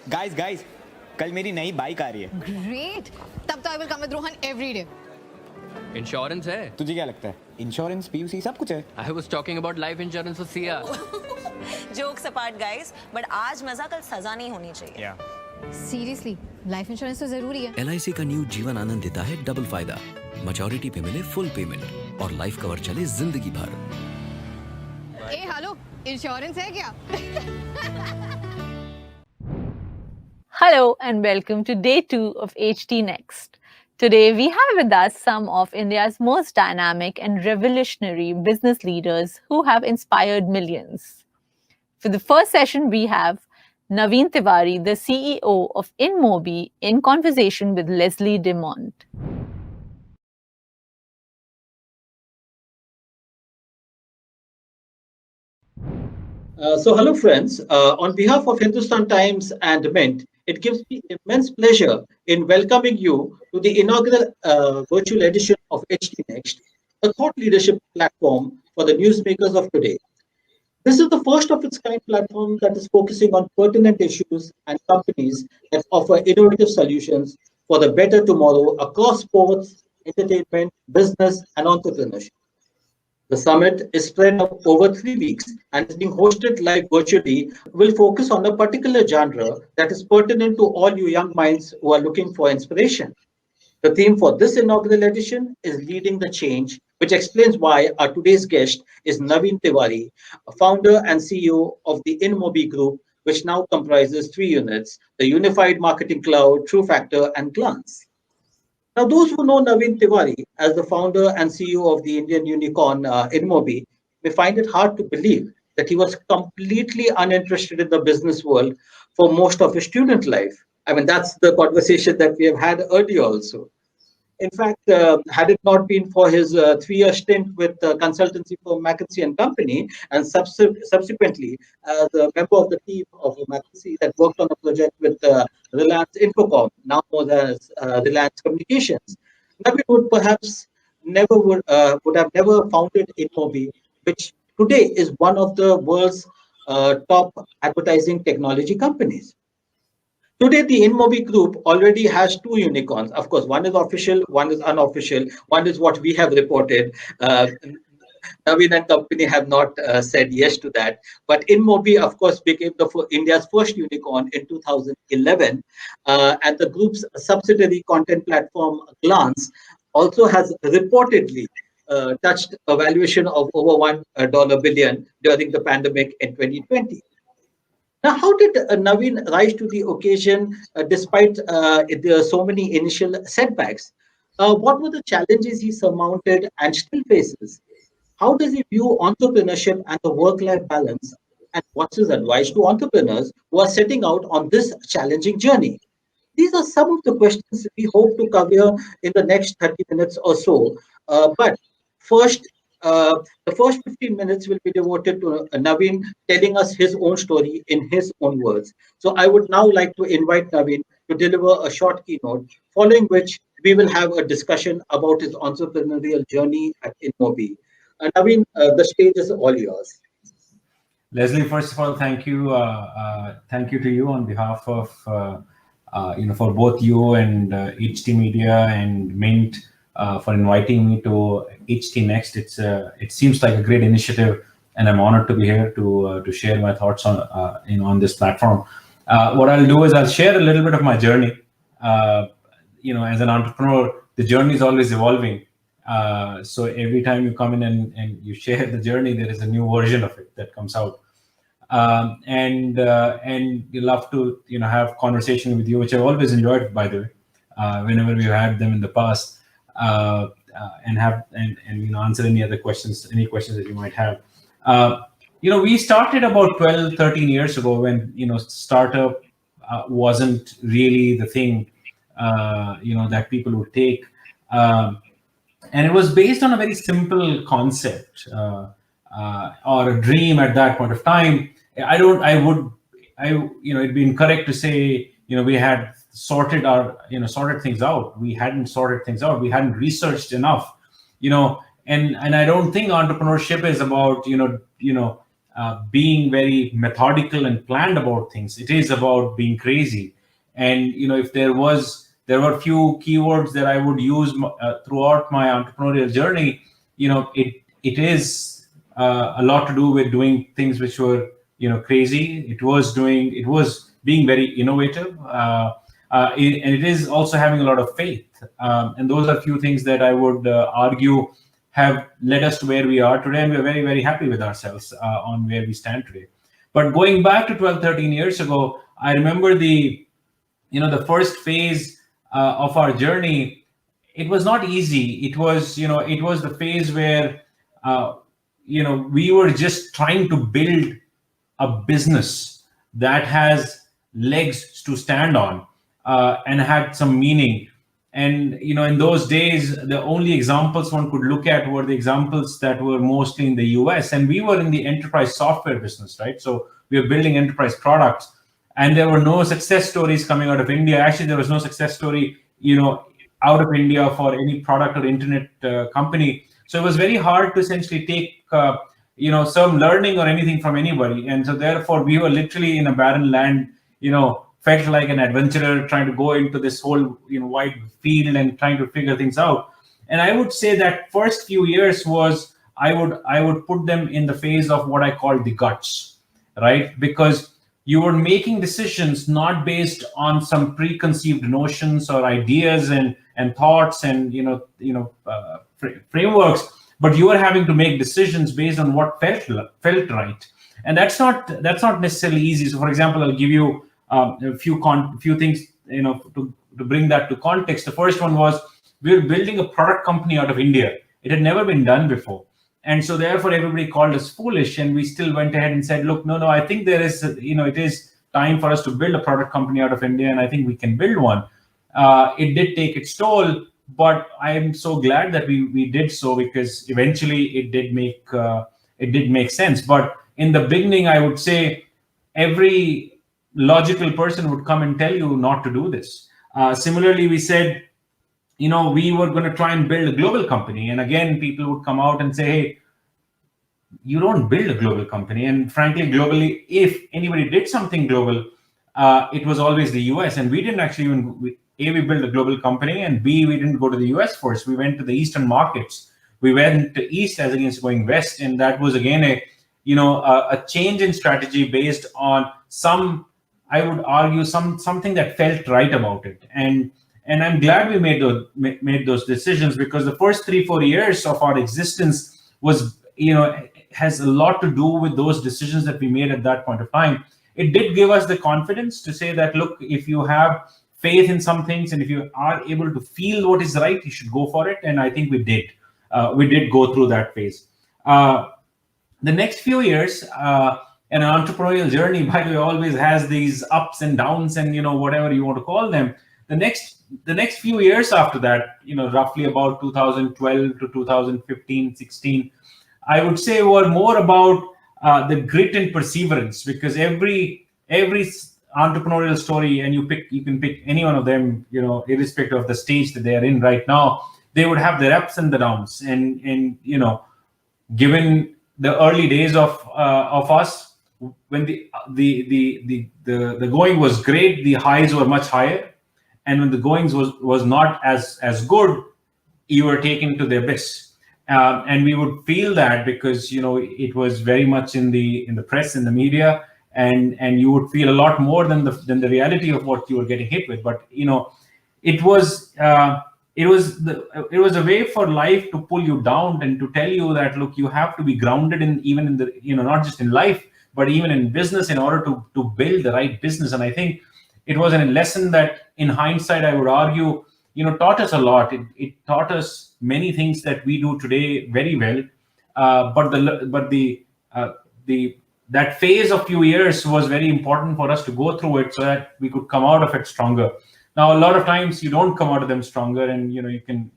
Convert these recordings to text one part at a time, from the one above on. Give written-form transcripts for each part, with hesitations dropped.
Guys, कल मेरी नई बाइक आ रही है. Great. तब तो I will come with Rohan every day. Insurance है. तुझे क्या लगता है? इंश्योरेंस, पीयूसी सब कुछ है. I was talking about life insurance for Sia. Jokes apart, guys, but आज मजा कल सजा नहीं होनी चाहिए. Yeah. Seriously, life insurance तो जरूरी है. LIC का न्यू जीवन आनंद देता है डबल फायदा. मैच्योरिटी पे मिले फुल पेमेंट और लाइफ कवर चले जिंदगी भर. ए हेलो, इंश्योरेंस है क्या? Hello and welcome to day 2 of HT NxT. Today we have with us some of India's most dynamic and revolutionary business leaders who have inspired millions. For the first session we have Naveen Tewari, the CEO of InMobi, in conversation with Leslie DeMont. So hello friends, on behalf of Hindustan Times and Mint, it gives me immense pleasure in welcoming you to the inaugural virtual edition of HT NxT, a thought leadership platform for the newsmakers of today. This is the first of its kind platform that is focusing on pertinent issues and companies that offer innovative solutions for the better tomorrow across sports, entertainment, business, and entrepreneurship. The summit is spread over 3 weeks and is being hosted live virtually, will focus on a particular genre that is pertinent to all you young minds who are looking for inspiration. The theme for this inaugural edition is Leading the Change, which explains why our today's guest is Naveen Tewari, a founder and CEO of the InMobi Group, which now comprises 3 units, the Unified Marketing Cloud, TrueFactor, and Glance. Now, those who know Naveen Tewari as the founder and CEO of the Indian unicorn InMobi may find it hard to believe that he was completely uninterested in the business world for most of his student life. I mean, that's the conversation that we have had earlier also. In fact, had it not been for his 3-year stint with consultancy firm McKinsey and Company, and subsequently as a member of the team of McKinsey that worked on a project with Reliance Infocom, now known as Reliance Communications, Naveen would perhaps would have never founded InMobi, which today is one of the world's top advertising technology companies. Today, the InMobi Group already has 2 unicorns. Of course, one is official, one is unofficial. One is what we have reported. Naveen and company have not said yes to that. But InMobi, of course, became India's first unicorn in 2011. And the group's subsidiary content platform, Glance, also has reportedly touched a valuation of over $1 billion during the pandemic in 2020. Now, how did Naveen rise to the occasion despite so many initial setbacks? What were the challenges he surmounted and still faces? How does he view entrepreneurship and the work-life balance? And what's his advice to entrepreneurs who are setting out on this challenging journey? These are some of the questions we hope to cover in the next 30 minutes or so. But first, the first 15 minutes will be devoted to Naveen telling us his own story in his own words. So I would now like to invite Naveen to deliver a short keynote, following which we will have a discussion about his entrepreneurial journey at InMobi. Naveen, the stage is all yours. Leslie, first of all, thank you. Thank you to you on behalf of, for both you and HT Media and Mint for inviting me to HT NxT. It seems like a great initiative, and I'm honored to be here to share my thoughts on this platform. What I'll do is I'll share a little bit of my journey. As an entrepreneur, the journey is always evolving. So every time you come in and you share the journey, there is a new version of it that comes out. And we love to have conversation with you, which I've always enjoyed, by the way, whenever we've had them in the past. And answer any questions that you might have. We started about 12, 13 years ago when startup wasn't really the thing that people would take, and it was based on a very simple concept or a dream at that point of time. It'd be incorrect to say we had sorted things out. We hadn't sorted things out. We hadn't researched enough, and I don't think entrepreneurship is about being very methodical and planned about things. It is about being crazy. And if there were few keywords that I would use throughout my entrepreneurial journey, it is a lot to do with doing things which were crazy. It was being very innovative, and it is also having a lot of faith. And those are a few things that I would argue have led us to where we are today, and we're very, very happy with ourselves on where we stand today. But going back to 12, 13 years ago, I remember the first phase of our journey. It was not easy. It was the phase where we were just trying to build a business that has legs to stand on and had some meaning. And in those days, the only examples one could look at were the examples that were mostly in the US, and we were in the enterprise software business, right? So we were building enterprise products, and there were no success stories coming out of India. Actually, there was no success story, out of India for any product or internet company. So it was very hard to essentially take, some learning or anything from anybody. And so therefore, we were literally in a barren land, felt like an adventurer trying to go into this whole wide field and trying to figure things out. And I would say that first few years was, I would put them in the phase of what I call the guts, right? Because you were making decisions not based on some preconceived notions or ideas and thoughts and frameworks, but you were having to make decisions based on what felt right. And that's not necessarily easy. So for example, I'll give you a few things, to bring that to context. The first one was, we were building a product company out of India. It had never been done before. And so therefore everybody called us foolish, and we still went ahead and said, look, no, I think there is, it is time for us to build a product company out of India, and I think we can build one. It did take its toll, but I am so glad that we did so, because eventually it did make sense. But in the beginning, I would say every logical person would come and tell you not to do this. Similarly, we said, we were going to try and build a global company. And again, people would come out and say, hey, you don't build a global company. And frankly, globally, if anybody did something global, it was always the US. And we didn't actually we built a global company, and B, we didn't go to the US first. We went to the Eastern markets. We went to East as against going West. And that was again a change in strategy based on I would argue something that felt right about it. And I'm glad we made those decisions, because the first 3-4 years of our existence was, has a lot to do with those decisions that we made at that point of time. It did give us the confidence to say that, look, if you have faith in some things and if you are able to feel what is right, you should go for it. And I think we did. We did go through that phase. The next few years, an entrepreneurial journey, by the way, always has these ups and downs and, whatever you want to call them. The next few years after that, roughly about 2012 to 2015, 16, I would say were more about the grit and perseverance, because every entrepreneurial story, and you can pick any one of them, irrespective of the stage that they are in right now, they would have their ups and the downs. And given the early days of us, when the going was great, the highs were much higher, and when the goings was not as good, you were taken to the abyss. And we would feel that, because it was very much in the press, in the media, and you would feel a lot more than the reality of what you were getting hit with. But it was a way for life to pull you down and to tell you that, look, you have to be grounded even in the not just in life, but even in business, in order to build the right business. And I think it was a lesson that, in hindsight, I would argue, taught us a lot. It taught us many things that we do today very well. That phase of few years was very important for us to go through it, so that we could come out of it stronger. Now, a lot of times you don't come out of them stronger, and you can,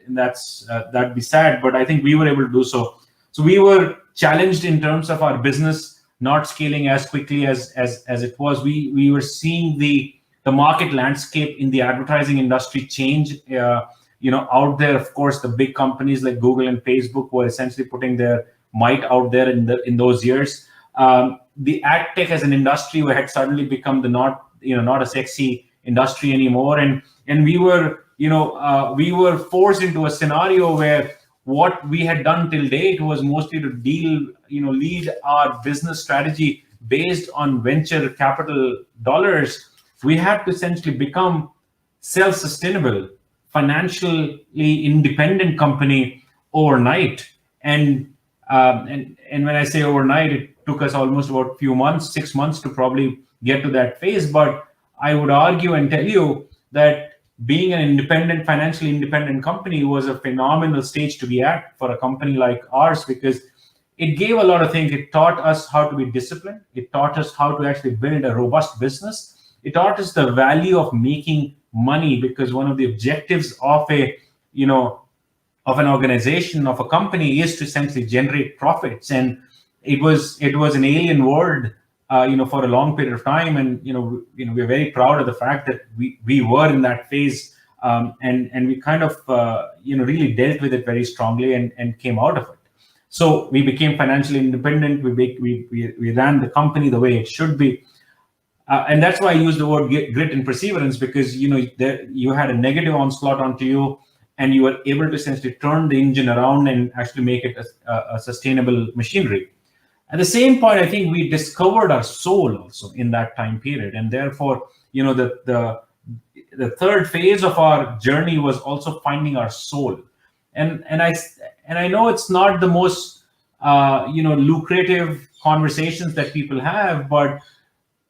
and that'd be sad. But I think we were able to do so. So we were challenged in terms of our business not scaling as quickly as it was. We were seeing the market landscape in the advertising industry change. Out there, of course, the big companies like Google and Facebook were essentially putting their might out there in those years. The ad tech as an industry had suddenly become not a sexy industry anymore, and we were forced into a scenario where what we had done till date was mostly to lead our business strategy based on venture capital dollars. We had to essentially become self-sustainable, financially independent company overnight. And when I say overnight, it took us almost about a few months, 6 months to probably get to that phase. But I would argue and tell you that being an financially independent company was a phenomenal stage to be at for a company like ours, because it gave a lot of things. It taught us how to be disciplined. It taught us how to actually build a robust business. It taught us the value of making money, because one of the objectives of an organization, of a company, is to essentially generate profits. And it was an alien world, for a long period of time. And we're very proud of the fact that we were in that phase, and we kind of really dealt with it very strongly and came out of it. So we became financially independent. We ran the company the way it should be. And that's why I use the word grit and perseverance, because you had a negative onslaught onto you, and you were able to essentially turn the engine around and actually make it a sustainable machinery. At the same point, I think we discovered our soul also in that time period, and therefore, the third phase of our journey was also finding our soul. And I know it's not the most lucrative conversations that people have, but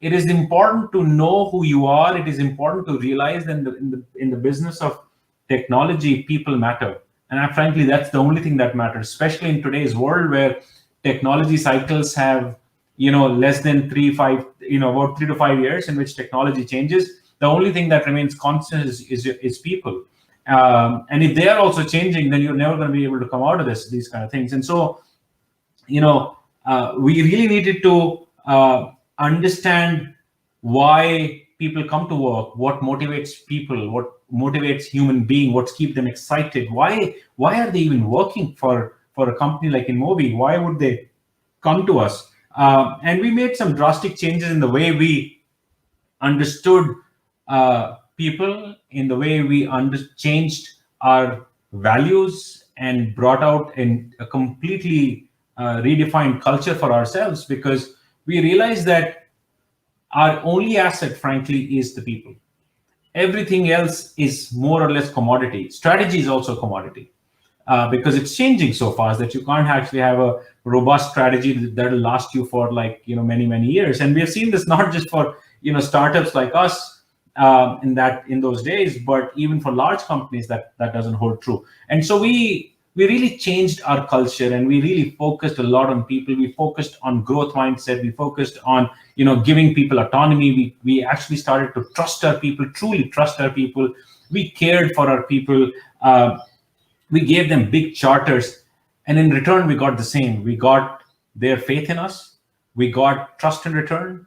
it is important to know who you are. It is important to realize that in the business of technology, people matter. And frankly, that's the only thing that matters, especially in today's world where technology cycles have, less than about 3 to 5 years in which technology changes. The only thing that remains constant is people. And if they are also changing, then you're never going to be able to come out of these kind of things. And so, we really needed to understand why people come to work, what motivates people, what motivates human being, what keeps them excited. Why are they even working for a company like InMobi? Why would they come to us? And we made some drastic changes in the way we understood people, in the way we changed our values, and brought out a completely redefined culture for ourselves, because we realized that our only asset, frankly, is the people. Everything else is more or less commodity. Strategy is also commodity, because it's changing so fast that you can't actually have a robust strategy that will last you for many, many years. And we have seen this not just for startups like us in those days, but even for large companies that doesn't hold true. And so we really changed our culture, and we really focused a lot on people. We focused on growth mindset. We focused on giving people autonomy. We actually started to trust our people, truly trust our people. We cared for our people. We gave them big charters, and in return we got the same. We got their faith in us. We got trust in return.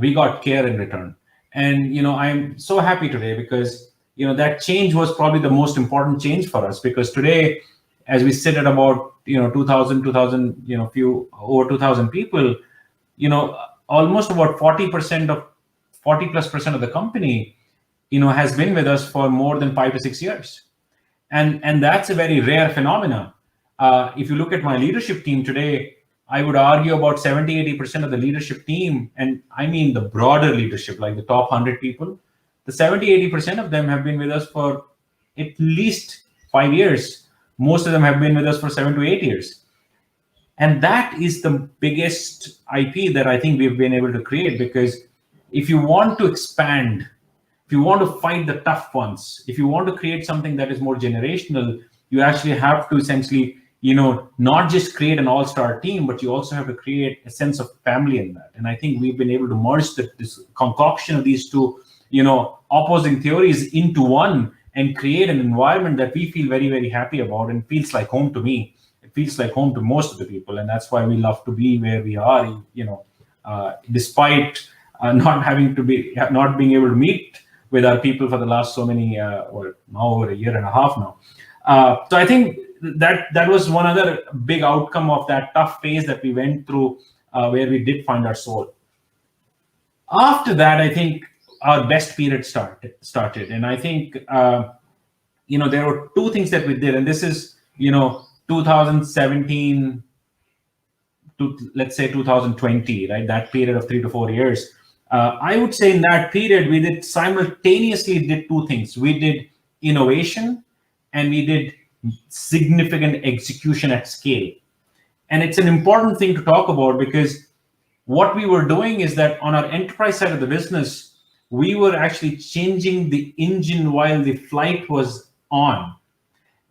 We got care in return. And I'm so happy today, because that change was probably the most important change for us, because today, as we sit at about 2,000 over 2,000 people, almost about 40% of the company has been with us for more than 5 to 6 years. And that's a very rare phenomena. If you look at my leadership team today, I would argue about 70-80% of the leadership team, and I mean the broader leadership, like the top 100 people, the 70-80% of them have been with us for at least 5 years. Most of them have been with us for 7 to 8 years. And that is the biggest IP that I think we've been able to create, because if you want to expand, if you want to fight the tough ones, if you want to create something that is more generational, you actually have to essentially, not just create an all-star team, but you also have to create a sense of family in that. And I think we've been able to merge this concoction of these two, opposing theories into one, and create an environment that we feel very, very happy about, and feels like home to me. It feels like home to most of the people, and that's why we love to be where we are. Despite not being able to meet with our people for the last so many, now over a year and a half now. So I think that was one other big outcome of that tough phase that we went through, where we did find our soul. After that, I think our best period started, and I think there were two things that we did, and this is 2017 to, let's say, 2020, right? That period of 3 to 4 years. I would say in that period we did simultaneously two things. We did innovation and we did significant execution at scale. And it's an important thing to talk about, because what we were doing is that on our enterprise side of the business, we were actually changing the engine while the flight was on.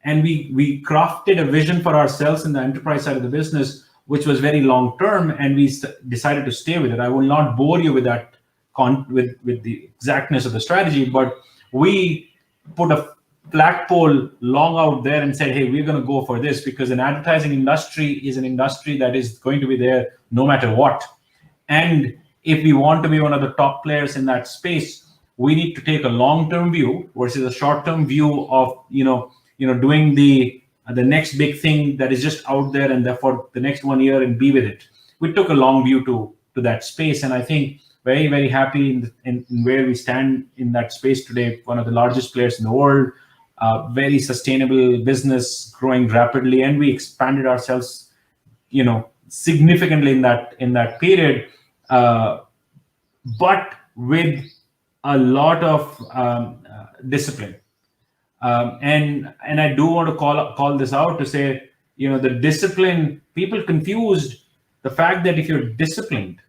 And we crafted a vision for ourselves in the enterprise side of the business, which was very long term, and we decided to stay with it. I will not bore you with that with the exactness of the strategy, but we put a flagpole long out there and said, hey, we're going to go for this, because an advertising industry is an industry that is going to be there no matter what. And if we want to be one of the top players in that space, we need to take a long-term view versus a short-term view of doing the next big thing that is just out there and therefore the next 1 year and be with it. We took a long view to that space, and I think very, very happy in where we stand in that space today. One of the largest players in the world, very sustainable business, growing rapidly, and we expanded ourselves, significantly in that period, but with a lot of discipline. And I do want to call this out to say, the discipline, people confused the fact that if you're disciplined,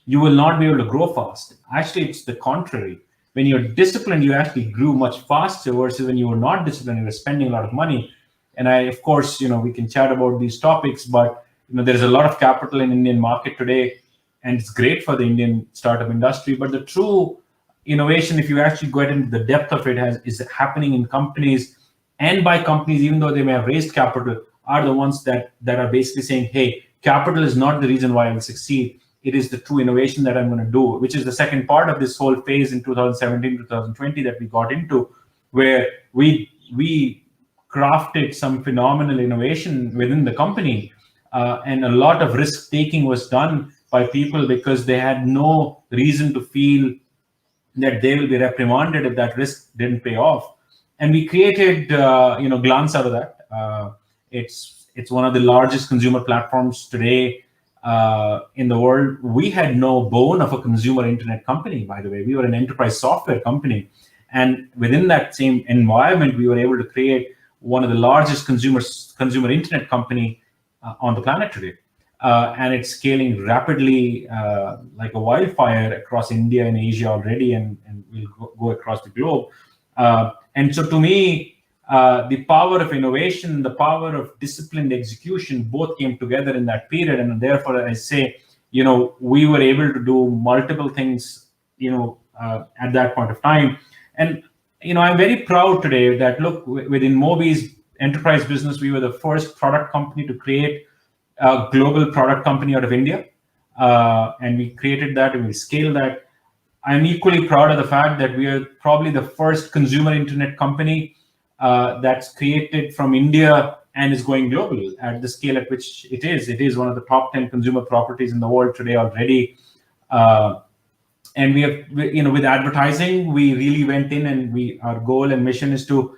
you will not be able to grow fast. Actually, it's the contrary. When you're disciplined, you actually grew much faster, versus when you were not disciplined, you were spending a lot of money. And of course, we can chat about these topics, but there's a lot of capital in Indian market today, and it's great for the Indian startup industry. But the true innovation, if you actually go into the depth of it, is happening in companies, and by companies, even though they may have raised capital, are the ones that are basically saying, hey, capital is not the reason why I will succeed. It is the true innovation that I'm going to do, which is the second part of this whole phase in 2017, 2020 that we got into, where we crafted some phenomenal innovation within the company, and a lot of risk taking was done by people because they had no reason to feel that they will be reprimanded if that risk didn't pay off. And we created, Glance out of that. It's one of the largest consumer platforms today in the world. We had no bone of a consumer internet company, by the way. We were an enterprise software company. And within that same environment, we were able to create one of the largest consumer internet company on the planet today. And it's scaling rapidly like a wildfire across India and Asia already, and will go across the globe. And so to me, the power of innovation, the power of disciplined execution, both came together in that period. And therefore, I say, we were able to do multiple things, at that point of time. And, I'm very proud today that, look, with InMobi's enterprise business, we were the first product company to create a global product company out of India. And we created that and we scaled that. I'm equally proud of the fact that we are probably the first consumer internet company that's created from India and is going global at the scale at which it is. It is one of the top 10 consumer properties in the world today already. And we have, with advertising, we really went in, and our goal and mission is to,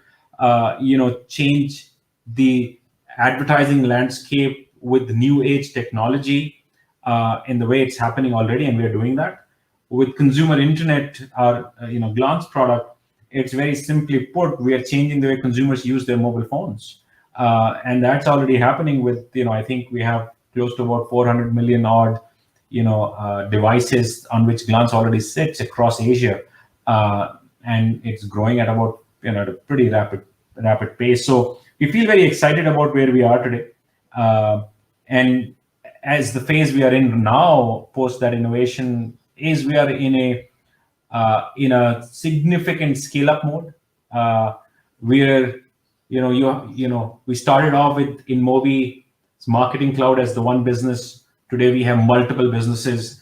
change the advertising landscape with new age technology in the way it's happening already, and we are doing that. With consumer internet, our Glance product, it's very simply put, we are changing the way consumers use their mobile phones, and that's already happening with I think we have close to about 400 million odd devices on which Glance already sits across Asia, and it's growing at about at a pretty rapid pace. So we feel very excited about where we are today, and as the phase we are in now, post that innovation, is we are in a significant scale up mode. We're we started off with InMobi Marketing Cloud as the one business. Today we have multiple businesses,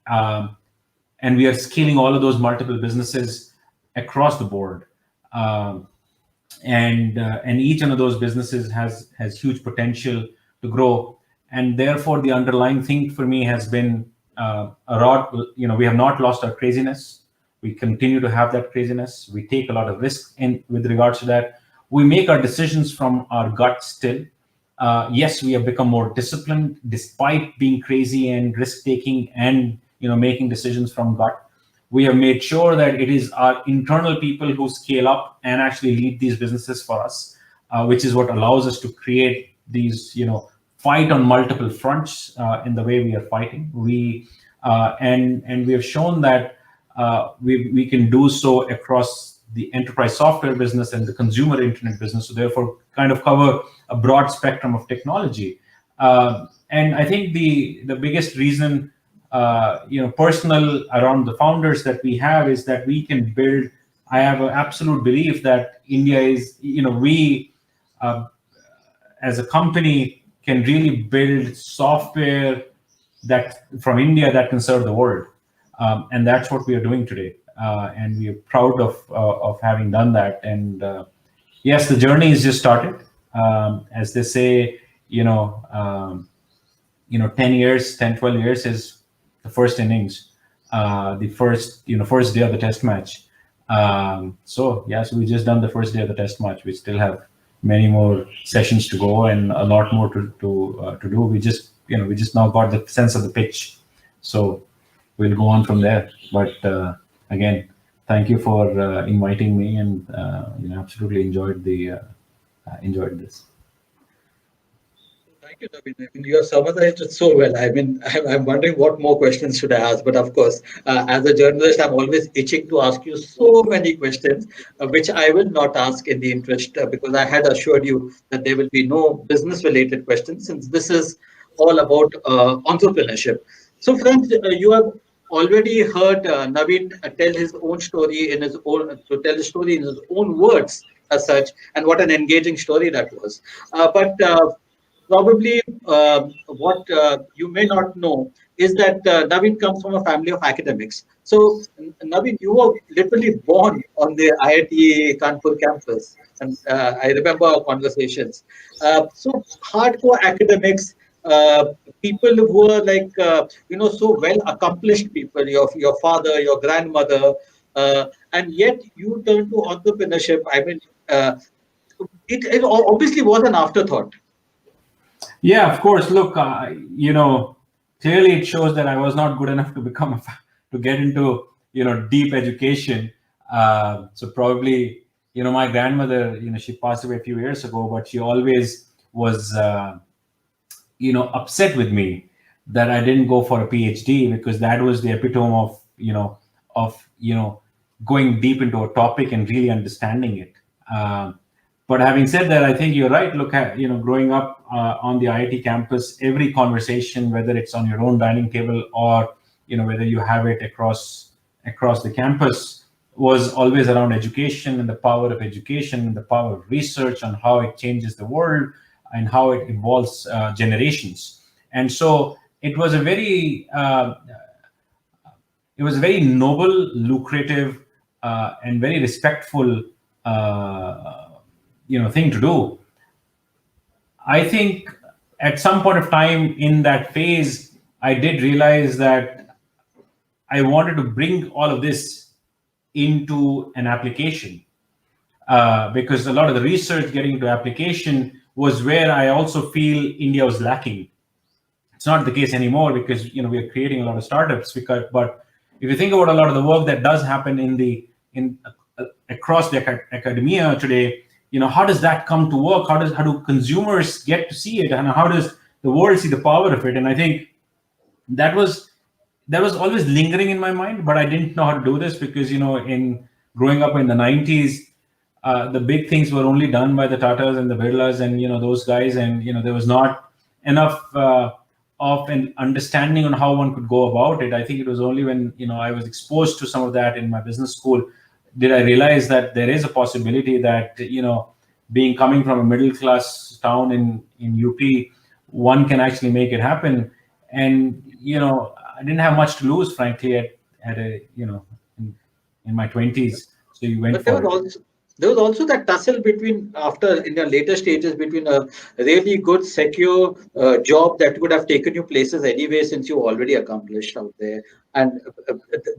and we are scaling all of those multiple businesses across the board. and each one of those businesses has huge potential to grow. And therefore, the underlying thing for me has been we have not lost our craziness. We continue to have that craziness. We take a lot of risks with regards to that. We make our decisions from our gut still. Yes, we have become more disciplined despite being crazy and risk taking and making decisions from gut. We have made sure that it is our internal people who scale up and actually lead these businesses for us, which is what allows us to create these, fight on multiple fronts in the way we are fighting. And we have shown that we can do so across the enterprise software business and the consumer internet business. So therefore, kind of cover a broad spectrum of technology. And I think the biggest reason, personal around the founders that we have is that we can build. I have an absolute belief that India is, we as a company can really build software that from India that can serve the world. And that's what we are doing today. And we are proud of having done that. And yes, the journey is just started. As they say, 10 years, 10, 12 years is the first innings, the first day of the test match. So we just done the first day of the test match. We still have many more sessions to go and a lot more to do. We just now got the sense of the pitch. So we'll go on from there. But again, thank you for inviting me, and absolutely enjoyed this. Thank you, Navin. I mean, you have summarized it so well. I mean, I'm wondering what more questions should I ask. But of course, as a journalist, I'm always itching to ask you so many questions, which I will not ask in the interest, because I had assured you that there will be no business-related questions, since this is all about entrepreneurship. So, friends, you have already heard Navin tell his own story in his own words as such, and what an engaging story that was. But probably what you may not know is that Navin comes from a family of academics. So, Navin, you were literally born on the IIT Kanpur campus, and I remember our conversations. So, hardcore academics, people who are like, so well accomplished people, your father, your grandmother, and yet you turn to entrepreneurship. I mean, it obviously was an afterthought. Yeah, of course. Look, clearly it shows that I was not good enough to get into, deep education. So probably, my grandmother, she passed away a few years ago, but she always was, upset with me that I didn't go for a PhD, because that was the epitome of going deep into a topic and really understanding it. But having said that, I think you're right. Look, growing up on the IIT campus, every conversation, whether it's on your own dining table or whether you have it across the campus, was always around education and the power of education and the power of research on how it changes the world and how it involves generations. And so it was a very noble, lucrative, and very respectful thing to do. I think at some point of time in that phase, I did realize that I wanted to bring all of this into an application, because a lot of the research getting into application was where I also feel India was lacking. It's not the case anymore, because we are creating a lot of startups. But if you think about a lot of the work that does happen across the academia today, how does that come to work? How do consumers get to see it, and how does the world see the power of it? And I think that was always lingering in my mind, but I didn't know how to do this, because in growing up in the 90s, the big things were only done by the Tatas and the Birlas and those guys, and there was not enough of an understanding on how one could go about it. I think it was only when I was exposed to some of that in my business school did I realize that there is a possibility that coming from a middle class town in UP, one can actually make it happen. And I didn't have much to lose, frankly, at in my 20s. So you went for it. There was also that tussle between, after in the later stages, between a really good, secure job that would have taken you places anyway, since you already accomplished out there, and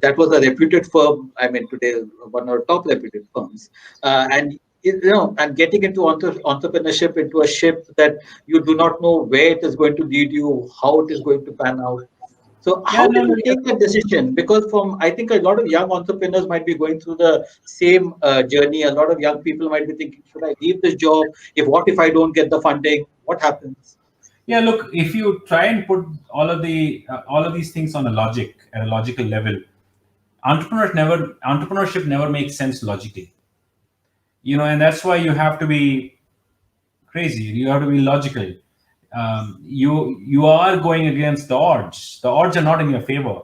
that was a reputed firm. I mean, today one of the top reputed firms, and and getting into entrepreneurship, into a ship that you do not know where it is going to lead you, how it is going to pan out. So Yeah, how no, did no, you take that decision? Because I think a lot of young entrepreneurs might be going through the same journey. A lot of young people might be thinking, should I leave this job? What if I don't get the funding? What happens? yeah. Look, if you try and put all of these things on a logic at a logical level, entrepreneurship never makes sense logically. And that's why you have to be crazy. You have to be logical. You are going against the odds. The odds are not in your favor,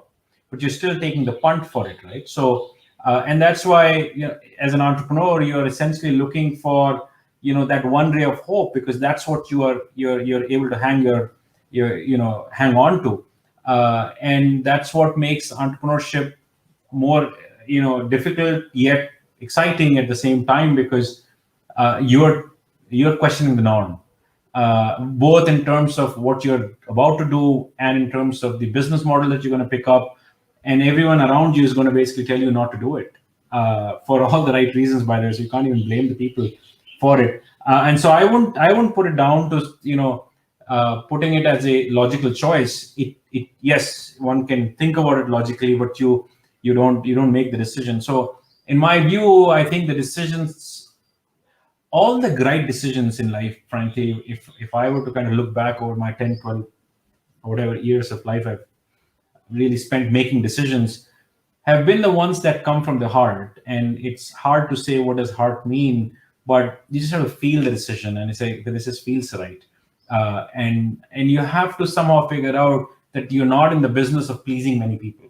but you're still taking the punt for it, right? So, and that's why, as an entrepreneur, you're essentially looking for that one ray of hope, because that's what you're able to hang on to, and that's what makes entrepreneurship more difficult yet exciting at the same time, because you're questioning the norm, both in terms of what you're about to do and in terms of the business model that you're going to pick up, and everyone around you is going to basically tell you not to do it, for all the right reasons, by the way. So you can't even blame the people for it. And so I wouldn't put it down to putting it as a logical choice. It yes, one can think about it logically, but you don't make the decision. So in my view, I think the decisions, all the right decisions in life, frankly, if I were to kind of look back over my 10, 12, or whatever years of life I've really spent making decisions, have been the ones that come from the heart. And it's hard to say what does heart mean, but you just have to feel the decision and say, this just feels right. And you have to somehow figure out that you're not in the business of pleasing many people.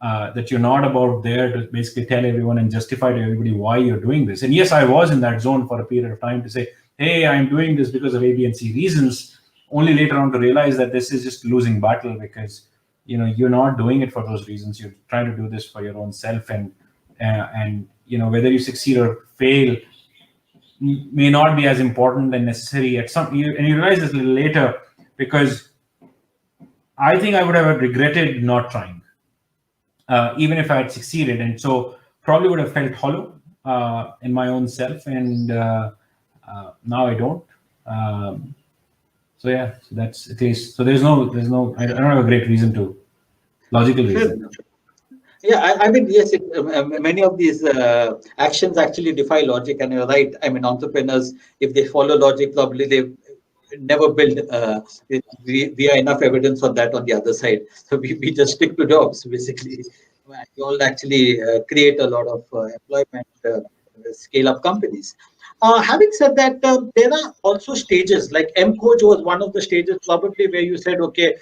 That you're not about there to basically tell everyone and justify to everybody why you're doing this. And yes, I was in that zone for a period of time to say, hey, I'm doing this because of A, B, and C reasons, only later on to realize that this is just losing battle, because you're not doing it for those reasons. You're trying to do this for your own self, and whether you succeed or fail may not be as important and necessary at and you realize this a little later, because I think I would have regretted not trying. Even if I had succeeded, and so probably would have felt hollow in my own self, and now I don't. So yeah, so that's at least. So there's no. I don't have a great reason to, logical reason. Yeah, I mean, yes, many of these actions actually defy logic, and you're right. I mean, entrepreneurs, if they follow logic, probably they never build via enough evidence on that on the other side. So we just stick to jobs, basically. You all actually create a lot of employment, scale up companies. Having said that, there are also stages, like M-Coach was one of the stages probably where you said, okay,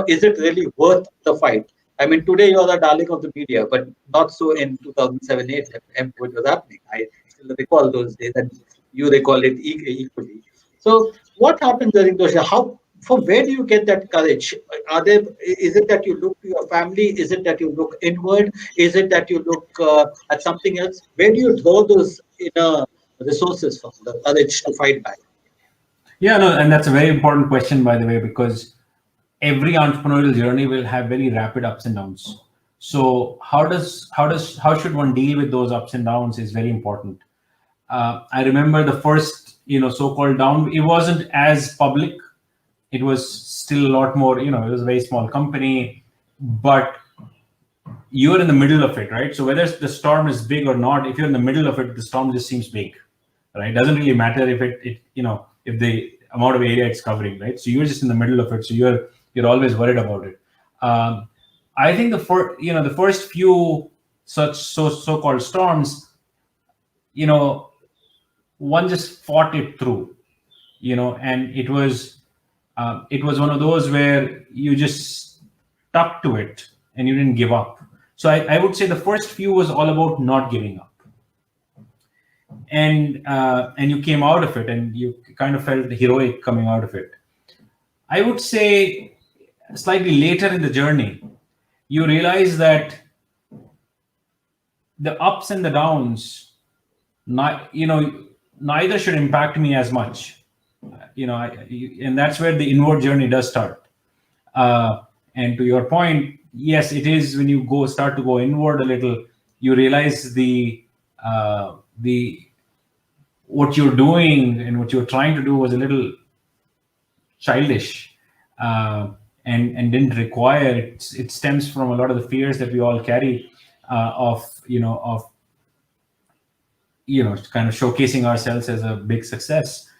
is it really worth the fight? I mean, today you're the darling of the media, but not so in 2007-8 when M-Coach was happening. I still recall those days, and you recall it equally. So what happened during those years? From where do you get that courage? Is it that you look to your family? Is it that you look inward? Is it that you look at something else? Where do you draw those inner resources from, the courage to fight back? Yeah, no, and that's a very important question, by the way, because every entrepreneurial journey will have very rapid ups and downs. So how should one deal with those ups and downs is very important. I remember the first, so-called down. It wasn't as public. It was still a lot more, it was a very small company, but you're in the middle of it, right? So whether the storm is big or not, if you're in the middle of it, the storm just seems big, right? It doesn't really matter if if the amount of area it's covering, right? So you're just in the middle of it. So you're always worried about it. I think the first few such so-called storms, one just fought it through, and it was one of those where you just stuck to it and you didn't give up. So I would say the first few was all about not giving up, and you came out of it, and you kind of felt heroic coming out of it. I would say slightly later in the journey, you realize that the ups and the downs neither should impact me as much. And that's where the inward journey does start. And to your point, yes, it is when you start to go inward a little, you realize the what you're doing and what you're trying to do was a little childish, and didn't require it. It stems from a lot of the fears that we all carry, of kind of showcasing ourselves as a big success.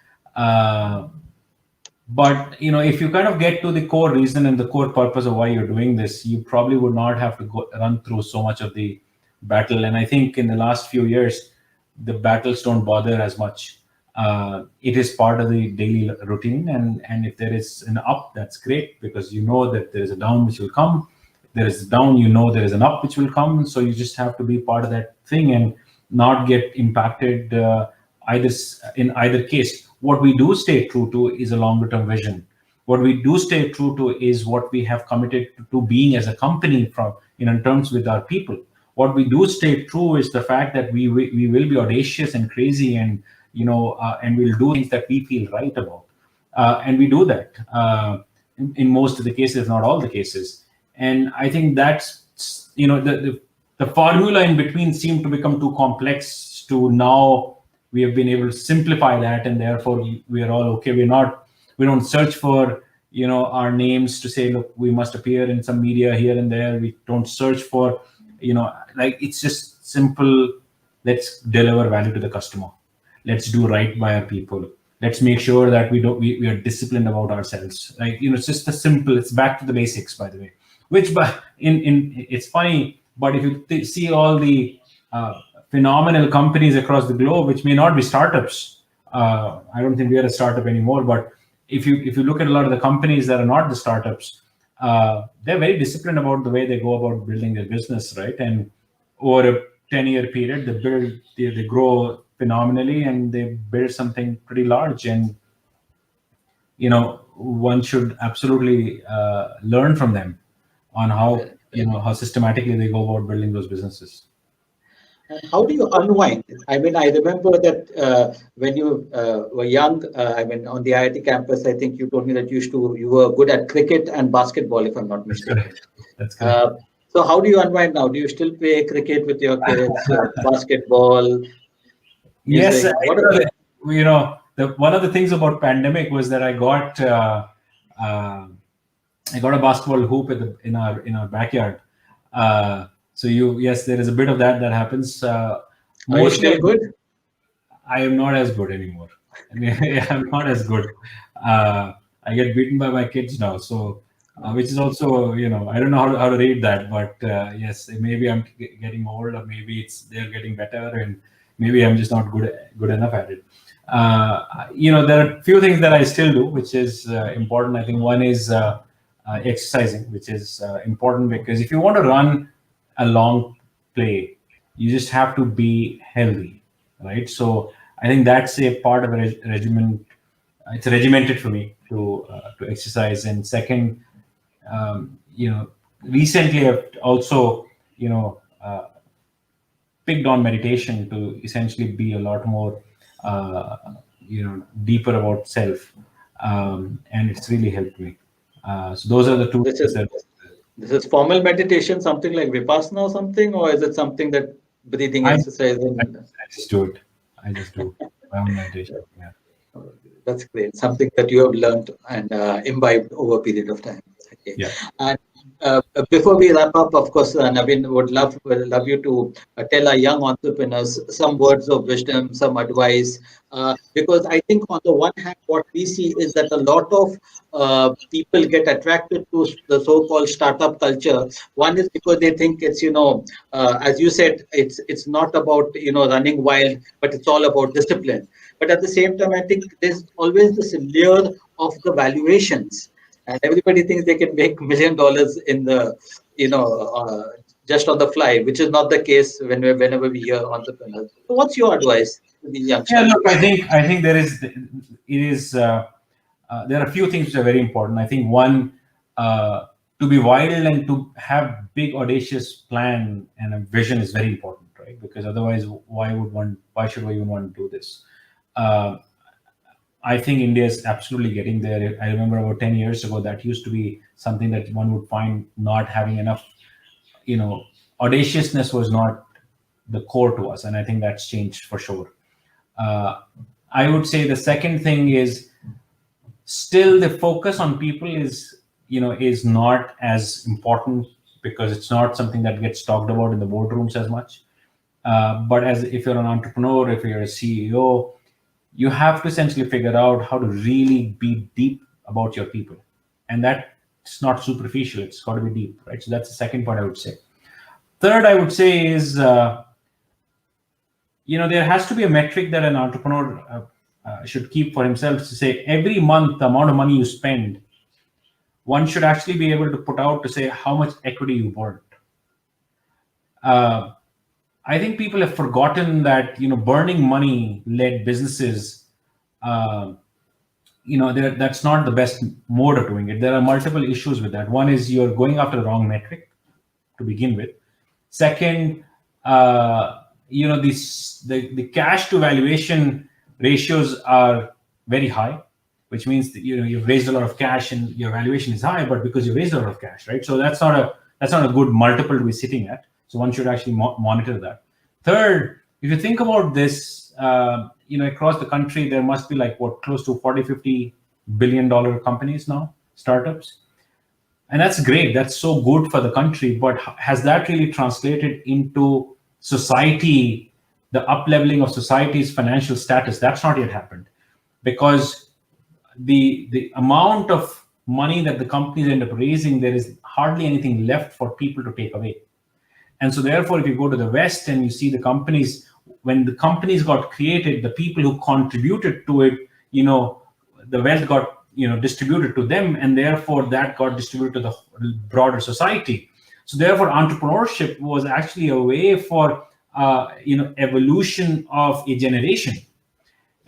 But if you kind of get to the core reason and the core purpose of why you're doing this, you probably would not have to run through so much of the battle. And I think in the last few years, the battles don't bother as much. It is part of the daily routine, and if there is an up, that's great, because you know that there is a down which will come. If there is a down, you know there is an up which will come. So you just have to be part of that thing and not get impacted in either case. What we do stay true to is a longer term vision. What we do stay true to is what we have committed to being as a company in terms with our people. What we do stay true is the fact that we will be audacious and crazy, and and we'll do things that we feel right about, and we do that in most of the cases, if not all the cases. And I think that's the formula in between seemed to become too complex to now. We have been able to simplify that, and therefore we are all okay. We don't search for our names to say, look, we must appear in some media here and there. We don't search for it's just simple. Let's deliver value to the customer. Let's do right by our people. Let's make sure that we are disciplined about ourselves. It's just simple. It's back to the basics, by the way. It's funny, but if you see all the phenomenal companies across the globe, which may not be startups, I don't think we are a startup anymore. But if you look at a lot of the companies that are not the startups, they're very disciplined about the way they go about building their business, right? And over a 10-year period, they grow phenomenally, and they build something pretty large. And one should absolutely learn from them on how systematically they go about building those businesses. How do you unwind? I mean, I remember that when you were young, on the IIT campus, I think you told me that you were good at cricket and basketball, if I'm not mistaken. That's correct. So how do you unwind now? Do you still play cricket with your kids, basketball? Yes, one of the things about pandemic was that I got a basketball hoop in our backyard. So yes, there is a bit of that happens. Are you still good? I am not as good anymore. I'm not as good. I get beaten by my kids now, so which is also I don't know how to read that, but yes, maybe I'm getting old, or maybe they're getting better, and maybe I'm just not good enough at it. There are a few things that I still do, which is important. I think one is exercising, which is important, because if you want to run a long play, you just have to be healthy, right? So I think that's a part of a regimen. It's regimented for me to exercise. And second, recently I've also picked on meditation to essentially be a lot more deeper about self, and it's really helped me. So those are the two. This is formal meditation, something like Vipassana or something, or is it something that breathing exercise? I just do it. I just do my own meditation. Yeah. That's great. Something that you have learned and imbibed over a period of time. Okay. Yeah. And before we wrap up, of course, Navin would love you to tell our young entrepreneurs some words of wisdom, some advice, because I think on the one hand, what we see is that a lot of people get attracted to the so-called startup culture. One is because they think it's as you said, it's not about running wild, but it's all about discipline. But at the same time, I think there's always this layer of the valuations. And everybody thinks they can make $1 million in the, just on the fly, which is not the case whenever we hear entrepreneurs. So what's your advice to the youngsters? Yeah, look, I think there are a few things which are very important. I think one, to be wild and to have big audacious plan and a vision is very important, right? because otherwise, why should we even want to do this? I think India is absolutely getting there. I remember about 10 years ago, that used to be something that one would find not having enough, audaciousness was not the core to us. And I think that's changed for sure. I would say the second thing is still the focus on people is not as important, because it's not something that gets talked about in the boardrooms as much. But if you're an entrepreneur, if you're a CEO, you have to essentially figure out how to really be deep about your people. And that's not superficial, it's got to be deep, right? So that's the second part I would say. Third, I would say is, there has to be a metric that an entrepreneur should keep for himself, to say every month, the amount of money you spend, one should actually be able to put out to say how much equity you burnt. I think people have forgotten that, burning money-led businesses, that's not the best mode of doing it. There are multiple issues with that. One is you're going after the wrong metric to begin with. Second, the cash to valuation ratios are very high, which means that, you've raised a lot of cash and your valuation is high, but because you raised a lot of cash, right? So that's not a good multiple to be sitting at. So one should actually monitor that. Third, if you think about this, across the country, there must be close to 40-50 billion dollar companies now, startups. And that's great. That's so good for the country. But has that really translated into society, the up-leveling of society's financial status? That's not yet happened, because the amount of money that the companies end up raising, there is hardly anything left for people to take away. And so therefore, if you go to the West and you see the companies, when the companies got created, the people who contributed to it, the wealth got, distributed to them, and therefore that got distributed to the broader society. So therefore, entrepreneurship was actually a way for, evolution of a generation.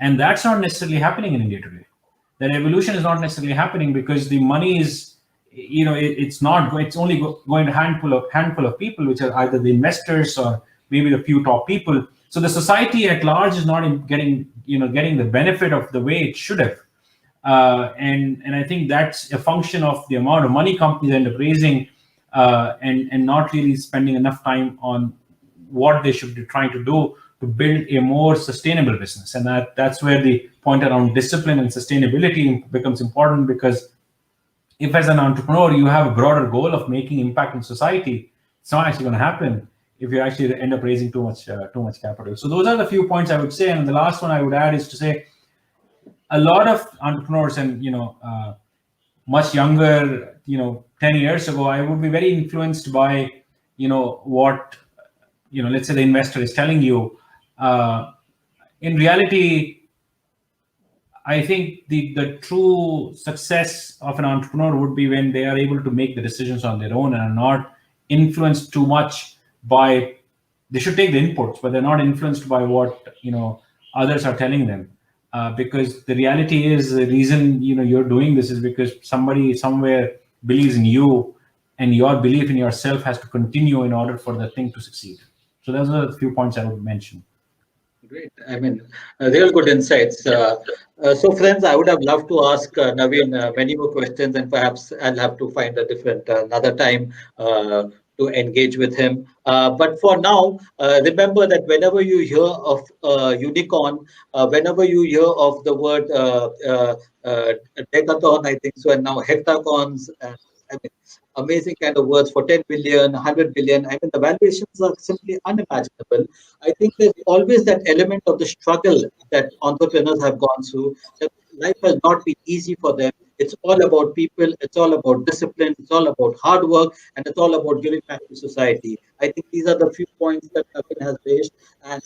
And that's not necessarily happening in India today. That evolution is not necessarily happening because the money is, it's only going to handful of people, which are either the investors or maybe the few top people. So the society at large is not getting the benefit of the way it should have. And I think that's a function of the amount of money companies end up raising, and not really spending enough time on what they should be trying to do to build a more sustainable business. And that's where the point around discipline and sustainability becomes important, because if as an entrepreneur you have a broader goal of making impact in society, it's not actually going to happen if you actually end up raising too much capital. So those are the few points I would say. And the last one I would add is to say, a lot of entrepreneurs, and much younger, 10 years ago, I would be very influenced by what let's say the investor is telling you. In reality, I think the true success of an entrepreneur would be when they are able to make the decisions on their own and are not influenced too much by, they should take the inputs, but they're not influenced by what others are telling them. Because the reality is, the reason you're doing this is because somebody somewhere believes in you, and your belief in yourself has to continue in order for the thing to succeed. So those are a few points I would mention. Great. I mean, real good insights. So friends, I would have loved to ask Naveen many more questions, and perhaps I'll have to find a different another time to engage with him. But for now, remember that whenever you hear of unicorn, whenever you hear of the word decathlon, I think so, and now hectagons, I mean, amazing kind of words for 10 billion, 100 billion. I mean, the valuations are simply unimaginable. I think there's always that element of the struggle that entrepreneurs have gone through. That life has not been easy for them. It's all about people. It's all about discipline. It's all about hard work, and it's all about giving back to society. I think these are the few points that Naveen has raised. And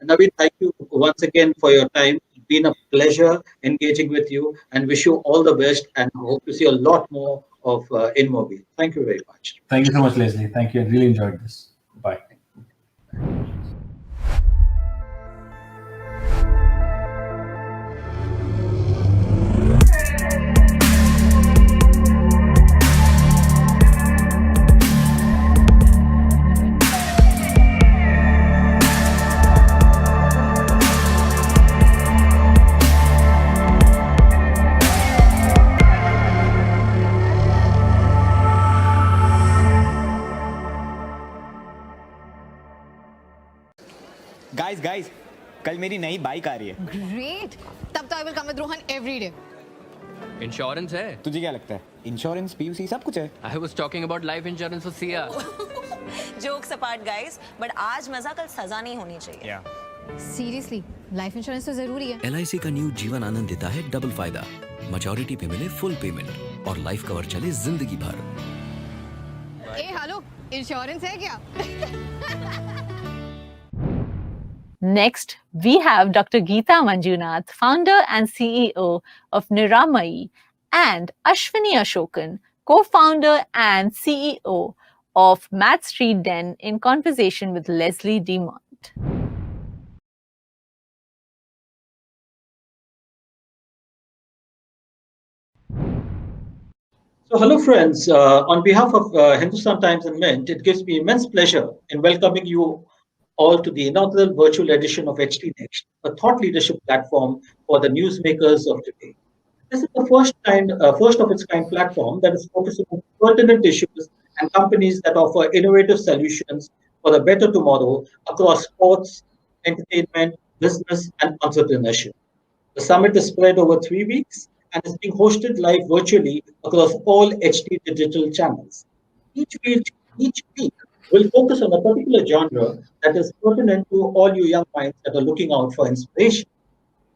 Naveen, thank you once again for your time. It's been a pleasure engaging with you, and wish you all the best, and hope to see a lot more of InMobi. Thank you very much. Thank you so much, Leslie. Thank you. I really enjoyed this. Bye. Guys कल मेरी नई bike आ रही है. Great. तब तो I will come with Rohan every day. Insurance है. तुझे क्या लगता है? इंश्योरेंस, पीयूसी सब कुछ है. I was talking about life insurance for Sia. Jokes apart guys, but आज मजा कल सजा नहीं होनी चाहिए। Seriously, life insurance तो जरूरी है। LIC का न्यू जीवन आनंद देता है डबल फायदा। मैच्योरिटी पे मिले फुल पेमेंट और लाइफ कवर चले जिंदगी भर। ए हेलो, इंश्योरेंस है क्या? Next, we have Dr. Geetha Manjunath, founder and CEO of Niramai, and Ashwini Asokan, co-founder and CEO of Math Street Den, in conversation with Leslie Demont. So, hello, friends. On behalf of Hindustan Times and Mint, it gives me immense pleasure in welcoming you all to the inaugural virtual edition of HT NxT, a thought leadership platform for the newsmakers of today. This is the first of its kind platform that is focusing on pertinent issues and companies that offer innovative solutions for a better tomorrow across sports, entertainment, business, and entrepreneurship. The summit is spread over 3 weeks and is being hosted live virtually across all HT digital channels. Each week will focus on a particular genre that is pertinent to all you young minds that are looking out for inspiration.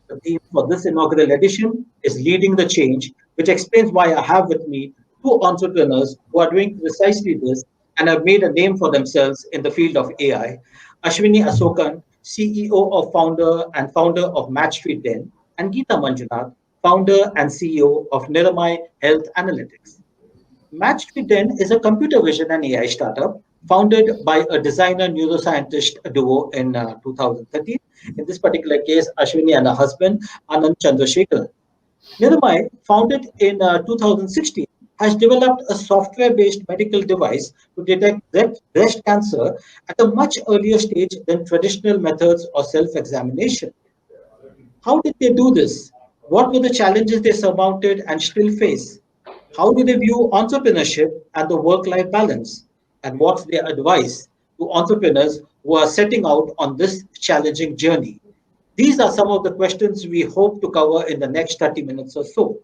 The theme for this inaugural edition is Leading the Change, which explains why I have with me two entrepreneurs who are doing precisely this and have made a name for themselves in the field of AI. Ashwini Asokan, CEO and founder of Math Street Den, and Geetha Manjunath, founder and CEO of Niramai Health Analytics. Math Street Den is a computer vision and AI startup founded by a designer neuroscientist duo in 2013. In this particular case, Ashwini and her husband, Anand Chandrasekharan. Niramai, founded in 2016, has developed a software-based medical device to detect breast cancer at a much earlier stage than traditional methods or self-examination. How did they do this? What were the challenges they surmounted and still face? How do they view entrepreneurship and the work-life balance? And what's their advice to entrepreneurs who are setting out on this challenging journey? These are some of the questions we hope to cover in the next 30 minutes or so.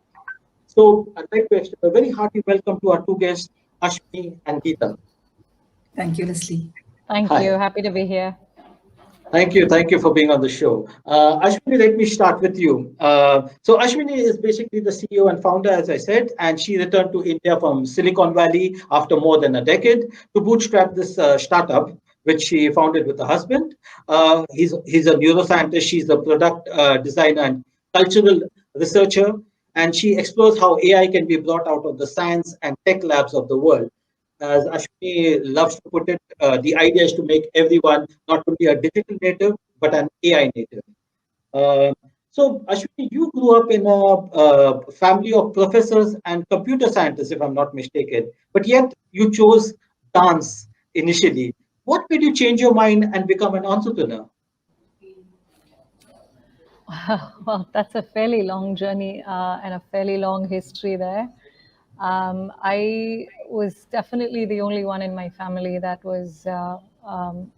So I'd like to extend a very hearty welcome to our two guests, Ashwini and Geetha. Thank you, Leslie. Thank Hi. you. Happy to be here. Thank you for being on the show. Ashwini, let me start with you. So Ashwini is basically the CEO and founder, as I said, and she returned to India from Silicon Valley after more than a decade to bootstrap this startup, which she founded with her husband. He's a neuroscientist. She's a product designer and cultural researcher, and she explores how AI can be brought out of the science and tech labs of the world. As Ashwini loves to put it, the idea is to make everyone not only a digital native, but an AI native. So, Ashwini, you grew up in a family of professors and computer scientists, if I'm not mistaken, but yet you chose dance initially. What made you change your mind and become an entrepreneur? Well, that's a fairly long journey and a fairly long history there. I was definitely the only one in my family that was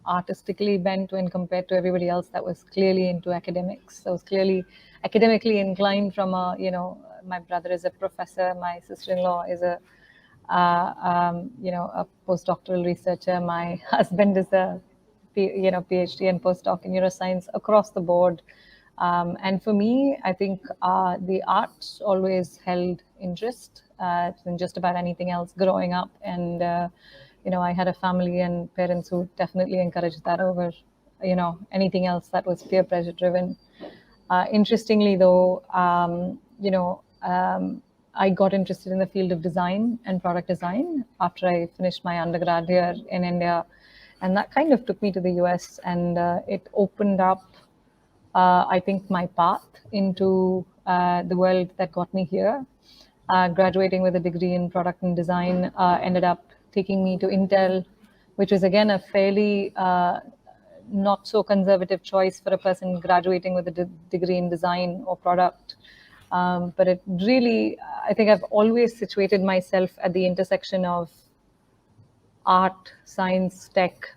artistically bent when compared to everybody else that was clearly into academics. So I was clearly academically inclined from my brother is a professor, my sister-in-law is a a postdoctoral researcher. My husband is a PhD and postdoc in neuroscience across the board. And for me, I think the arts always held interest in just about anything else growing up. And, I had a family and parents who definitely encouraged that over, anything else that was peer pressure driven. Interestingly, though, I got interested in the field of design and product design after I finished my undergrad here in India. And that kind of took me to the US, and it opened up I think my path into the world that got me here. Graduating with a degree in product and design ended up taking me to Intel, which was again a fairly not so conservative choice for a person graduating with a degree in design or product. But it really, I think I've always situated myself at the intersection of art, science, tech,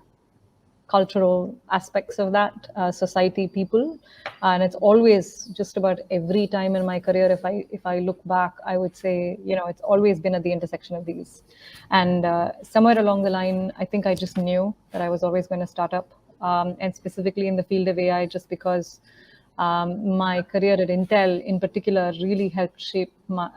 cultural aspects of that, society, people, and it's always, just about every time in my career, if I look back, I would say, it's always been at the intersection of these. And somewhere along the line, I think I just knew that I was always going to start up, and specifically in the field of AI, just because my career at Intel in particular really helped shape my,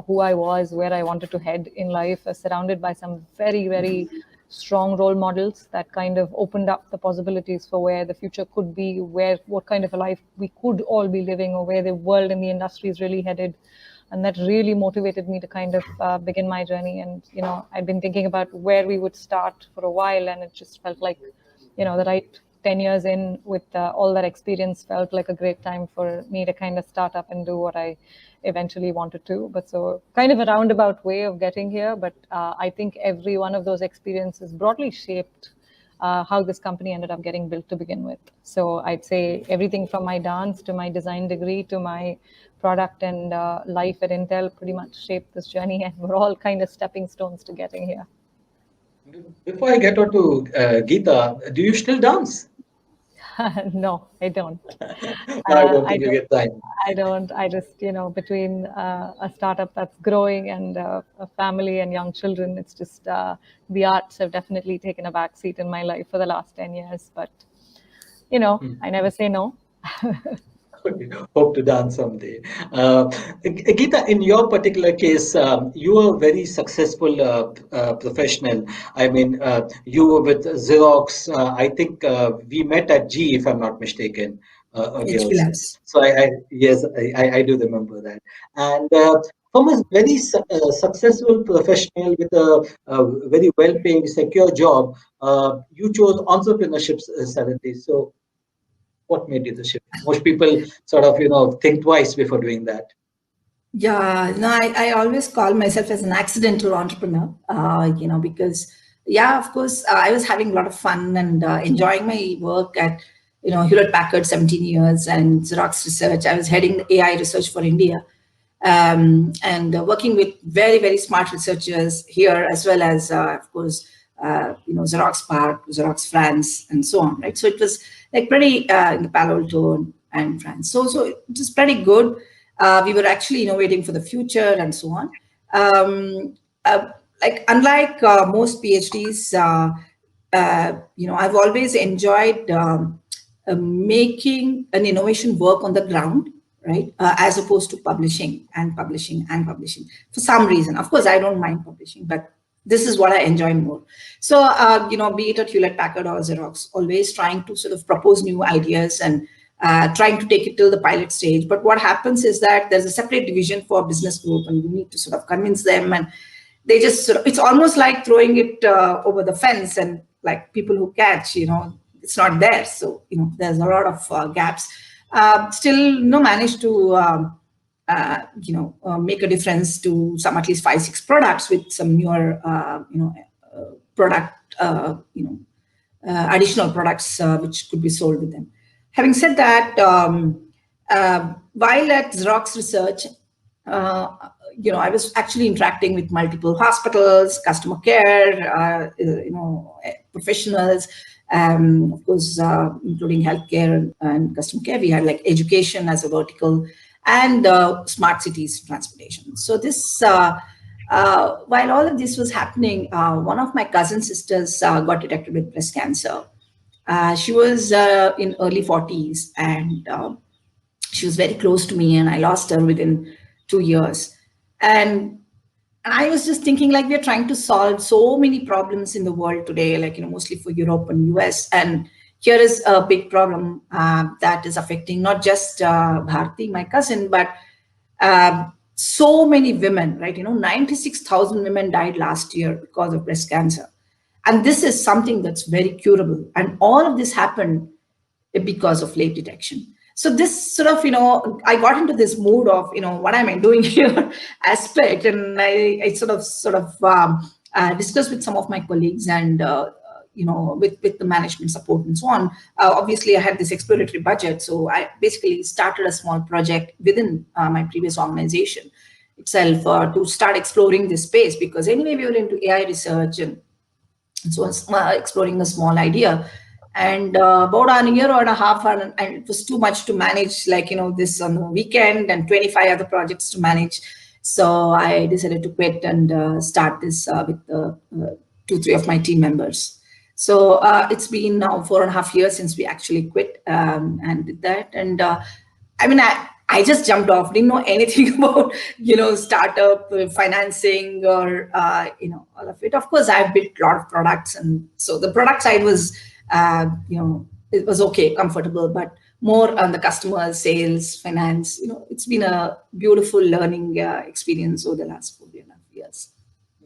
who I was, where I wanted to head in life, surrounded by some very, very strong role models that kind of opened up the possibilities for where the future could be, what kind of a life we could all be living, or where the world and the industry is really headed. And that really motivated me to kind of begin my journey. And, I'd been thinking about where we would start for a while, and it just felt like, the right 10 years in with all that experience felt like a great time for me to kind of start up and do what I eventually wanted to. But so kind of a roundabout way of getting here. But I think every one of those experiences broadly shaped how this company ended up getting built to begin with. So I'd say everything from my dance to my design degree to my product and life at Intel pretty much shaped this journey, and we're all kind of stepping stones to getting here. Before I get on to Geetha, do you still dance? No, I don't. I don't think you get time. I don't. I just, between a startup that's growing and a family and young children, it's just the arts have definitely taken a back seat in my life for the last 10 years. But, I never say no. Hope to dance someday. Geetha, in your particular case, you are a very successful professional. I mean, you were with Xerox. I think we met at G, if I'm not mistaken. So I do remember that. And from a very successful professional with a very well-paying, secure job, you chose entrepreneurship suddenly. So what made you the shift? Most people sort of, think twice before doing that. Yeah, no, I always call myself as an accidental entrepreneur, because, of course, I was having a lot of fun and enjoying my work at, Hewlett Packard, 17 years, and Xerox Research. I was heading the AI research for India, and working with very, very smart researchers here, as well as, of course, Xerox Park, Xerox France, and so on, right? So it was like pretty in Palo Alto and France. So it was pretty good. We were actually innovating for the future and so on. Unlike most PhDs, I've always enjoyed making an innovation work on the ground, right? As opposed to publishing for some reason. Of course, I don't mind publishing, but this is what I enjoy more. So, be it at Hewlett Packard or Xerox, always trying to sort of propose new ideas and trying to take it till the pilot stage. But what happens is that there's a separate division for business group, and you need to sort of convince them, and they just it's almost like throwing it over the fence, and like people who catch, it's not there. So, there's a lot of gaps. Still, managed to make a difference to some at least 5-6 products with some newer, additional products which could be sold with them. Having said that, while at Xerox Research, I was actually interacting with multiple hospitals, customer care, professionals, of course, including healthcare and customer care. We had like education as a vertical, and smart cities transportation. So this, while all of this was happening, one of my cousin sisters got detected with breast cancer. She was in early 40s, and she was very close to me, and I lost her within 2 years. And I was just thinking, like, we're trying to solve so many problems in the world today, like, mostly for Europe and US. And here is a big problem that is affecting not just Bharti, my cousin, but so many women, right? 96,000 women died last year because of breast cancer. And this is something that's very curable. And all of this happened because of late detection. So this sort of, I got into this mood of, what am I doing here aspect. And I sort of discussed with some of my colleagues and, with the management support and so on. Obviously, I had this exploratory budget. So I basically started a small project within my previous organization itself to start exploring this space, because anyway, we were into AI research and so exploring a small idea. And about a year or a half, and it was too much to manage, like, this on the weekend and 25 other projects to manage. So I decided to quit and start this with 2-3 of my team members. So it's been now 4.5 years since we actually quit and did that. And I mean, I just jumped off, didn't know anything about, startup financing or, all of it. Of course, I've built a lot of products. And so the product side was, it was okay, comfortable, but more on the customer sales, finance, it's been a beautiful learning experience over the last 4.5 years.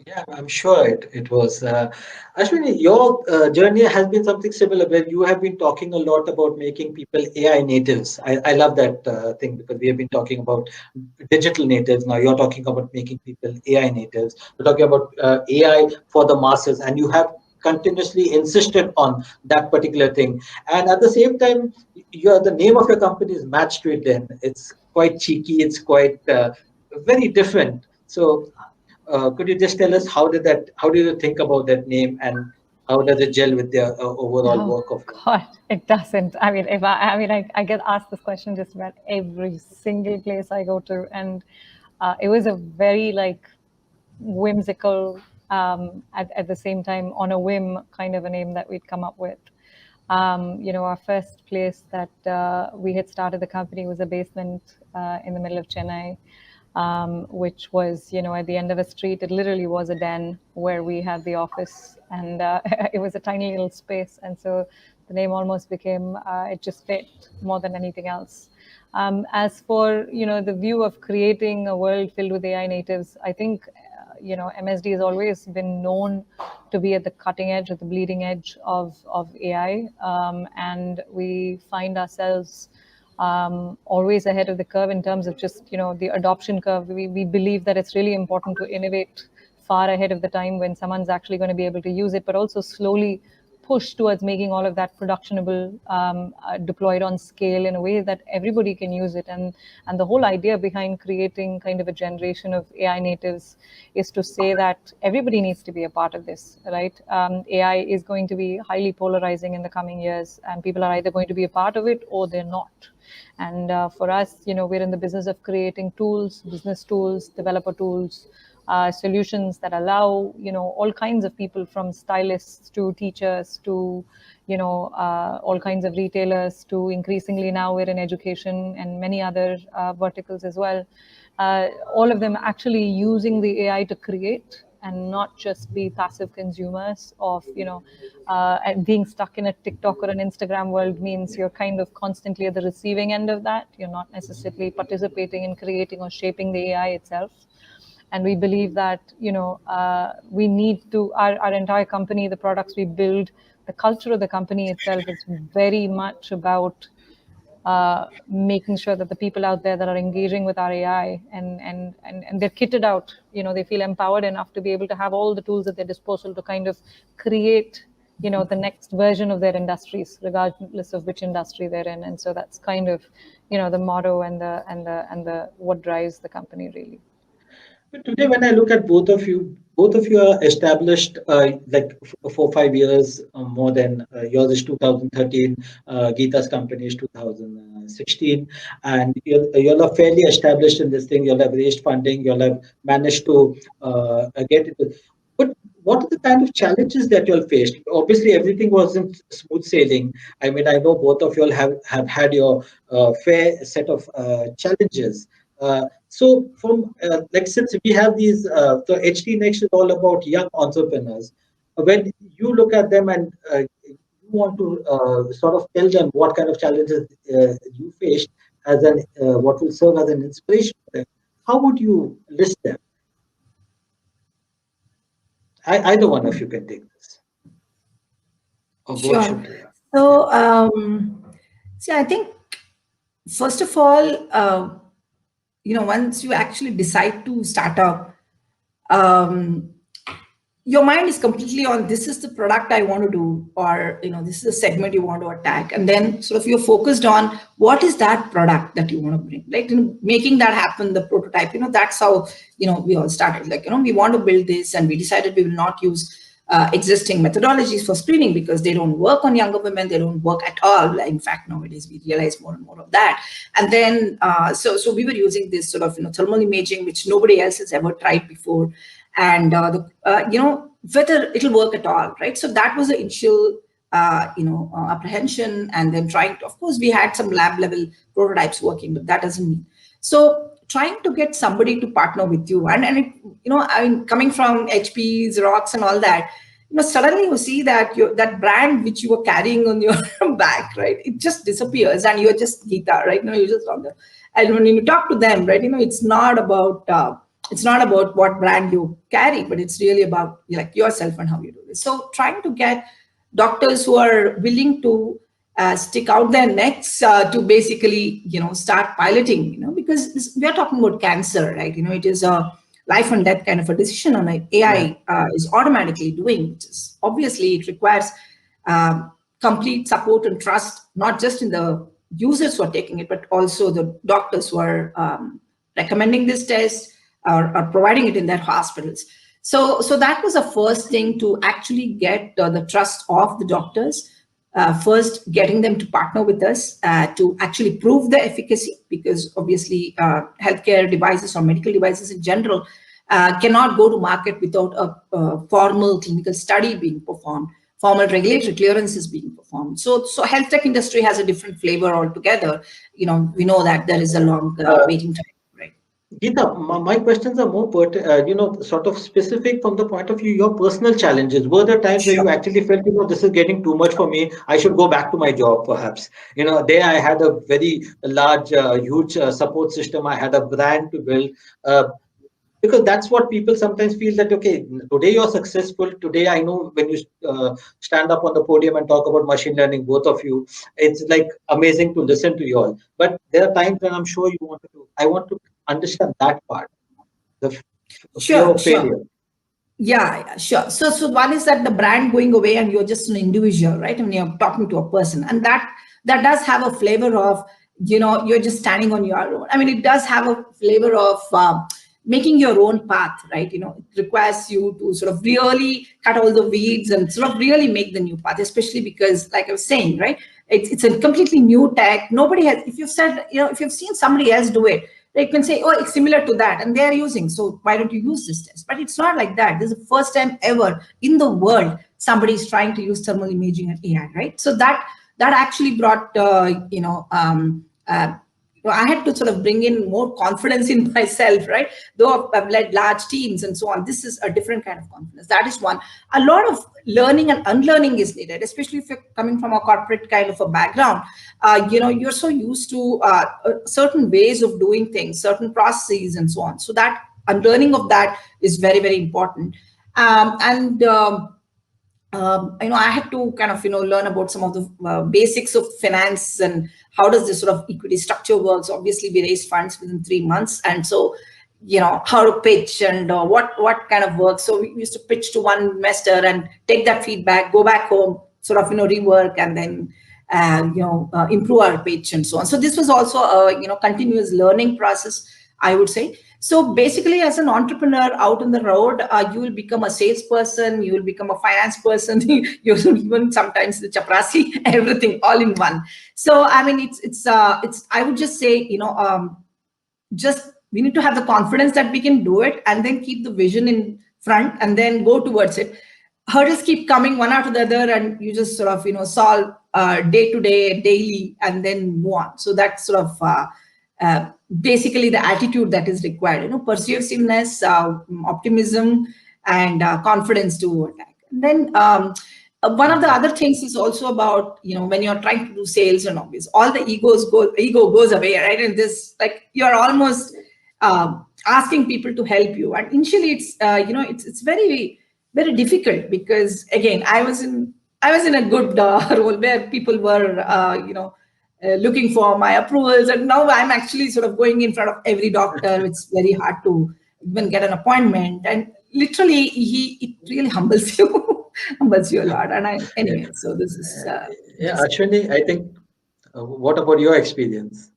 Yeah, I'm sure it was. Ashwini, your journey has been something similar, where you have been talking a lot about making people AI natives. I love that thing, because we have been talking about digital natives. Now you're talking about making people AI natives. We're talking about AI for the masses, and you have continuously insisted on that particular thing. And at the same time, the name of your company is matched to it. Then it's quite cheeky. It's quite very different. So. Could you just tell us how did you think about that name, and how does it gel with the overall work of it? God, it doesn't. I mean, I get asked this question just about every single place I go to, and it was a very whimsical, at the same time on a whim kind of a name that we'd come up with. Our first place that we had started the company was a basement in the middle of Chennai. Which was, at the end of a street. It literally was a den where we had the office, and it was a tiny little space. And so the name almost became, it just fit more than anything else. As for, the view of creating a world filled with AI natives, I think, MSD has always been known to be at the cutting edge, at the bleeding edge of AI. And we find ourselves always ahead of the curve in terms of just, the adoption curve. We believe that it's really important to innovate far ahead of the time when someone's actually going to be able to use it, but also slowly push towards making all of that productionable, deployed on scale in a way that everybody can use it. And the whole idea behind creating kind of a generation of AI natives is to say that everybody needs to be a part of this, right? AI is going to be highly polarizing in the coming years, and people are either going to be a part of it or they're not. And for us, we're in the business of creating tools, business tools, developer tools, solutions that allow, all kinds of people, from stylists to teachers to, all kinds of retailers to increasingly now we're in education and many other verticals as well. All of them actually using the AI to create and not just be passive consumers of, and being stuck in a TikTok or an Instagram world means you're kind of constantly at the receiving end of that. You're not necessarily participating in creating or shaping the AI itself. And we believe that, we need to, our entire company, the products we build, the culture of the company itself is very much about making sure that the people out there that are engaging with our AI and they're kitted out, they feel empowered enough to be able to have all the tools at their disposal to kind of create, the next version of their industries, regardless of which industry they're in. And so that's kind of, the motto and the what drives the company really. But today, when I look at both of you are established 4-5 years more than yours is 2013. Geetha's company is 2016, and you're fairly established in this thing. You'll have raised funding. You'll have managed to get it. But what are the kind of challenges that you'll faced? Obviously, everything wasn't smooth sailing. I mean, I know both of you have had your fair set of challenges. So from since we have these, the HT NxT is all about young entrepreneurs. When you look at them and you want to sort of tell them what kind of challenges you faced as what will serve as an inspiration for them, how would you list them? Either one of you can take this. Or Sure. So, see, I think first of all, once you actually decide to start up, your mind is completely on this is the product I want to do, or this is the segment you want to attack, and then sort of you're focused on what is that product that you want to bring, right? Making that happen, the prototype. That's how we all started. We want to build this, and we decided we will not use existing methodologies for screening because they don't work on younger women, they don't work at all. In fact, nowadays we realize more and more of that. And then, so we were using this sort of thermal imaging, which nobody else has ever tried before, and whether it'll work at all, right? So that was the initial apprehension, and then trying to, of course, we had some lab level prototypes working, but that doesn't mean. So trying to get somebody to partner with you, and it, I mean, coming from HPs, Rocks, and all that, suddenly you see that that brand which you were carrying on your back, right? It just disappears, and you're just Geetha, right? You're just on the. And when you talk to them, right, it's not about what brand you carry, but it's really about like yourself and how you do this. So trying to get doctors who are willing to stick out their necks to basically, start piloting, because we are talking about cancer, right? It is a life and death kind of a decision on AI is automatically doing, which is obviously it requires complete support and trust, not just in the users who are taking it, but also the doctors who are recommending this test or providing it in their hospitals. So that was the first thing to actually get the trust of the doctors. First, getting them to partner with us to actually prove the efficacy, because obviously healthcare devices or medical devices in general cannot go to market without a formal clinical study being performed, formal regulatory clearances being performed. So health tech industry has a different flavor altogether. We know that there is a long waiting time. Geetha, my questions are more sort of specific from the point of view your personal challenges. Were there times where you actually felt, this is getting too much for me, I should go back to my job perhaps? There I had a very large, huge support system. I had a brand to build. Because that's what people sometimes feel that, okay, today you're successful. Today, I know when you stand up on the podium and talk about machine learning, both of you, it's like amazing to listen to you all. But there are times when I'm sure I want to understand that part, the fear of failure. Yeah, sure. So one is that the brand going away and you're just an individual, right? I mean, you're talking to a person, and that does have a flavor of, you're just standing on your own. I mean, it does have a flavor of making your own path, right? It requires you to sort of really cut all the weeds and sort of really make the new path, especially because, like I was saying, right, it's a completely new tech. Nobody has, if you've said, if you've seen somebody else do it, they can say, oh, it's similar to that, and they're using, so why don't you use this test? But it's not like that. This is the first time ever in the world somebody is trying to use thermal imaging and AI, right? So that actually brought, I had to sort of bring in more confidence in myself, right? Though I've led large teams and so on, this is a different kind of confidence. That is one. A lot of learning and unlearning is needed, especially if you're coming from a corporate kind of a background. You're so used to certain ways of doing things, certain processes and so on. So that unlearning of that is very, very important. I had to kind of, learn about some of the basics of finance and how does this sort of equity structure works. Obviously, we raised funds within 3 months. And so, how to pitch and what kind of work. So we used to pitch to one investor and take that feedback, go back home, sort of, rework, and then, improve our pitch and so on. So this was also a, continuous learning process, I would say. So basically, as an entrepreneur out on the road, you will become a salesperson, you will become a finance person, you will even sometimes the chaprasi, everything all in one. So I mean, it's I would just say, just we need to have the confidence that we can do it, and then keep the vision in front, and then go towards it. Hurdles keep coming one after the other, and you just sort of solve day to day, daily, and then move on. So that's sort of basically the attitude that is required, persuasiveness, optimism, and confidence to attack. And then one of the other things is also about, when you're trying to do sales and obvious, all the ego goes away, right? And this, like, you're almost asking people to help you. And initially it's, it's very, very difficult, because again, I was in a good role where people were, looking for my approvals, and now I'm actually sort of going in front of every doctor. It's very hard to even get an appointment, and literally it really humbles you, humbles you a lot. And anyway, so this is Ashwini, I think, what about your experience?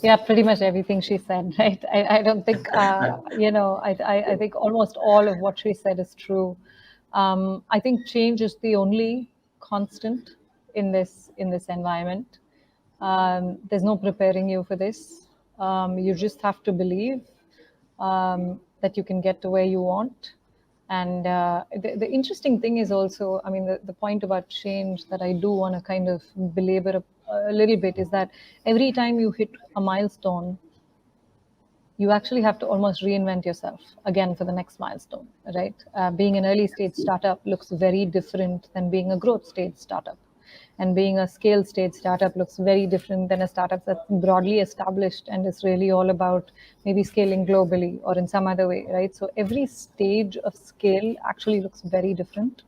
Yeah, pretty much everything she said, right? I don't think, I think almost all of what she said is true. I think change is the only constant in this environment. There's no preparing you for this. You just have to believe that you can get to where you want. And the interesting thing is also, I mean, the point about change that I do want to kind of belabor a little bit is that every time you hit a milestone, you actually have to almost reinvent yourself again for the next milestone, right? Being an early stage startup looks very different than being a growth stage startup. And being a scale stage startup looks very different than a startup that's broadly established and is really all about maybe scaling globally or in some other way, right? So every stage of scale actually looks very different.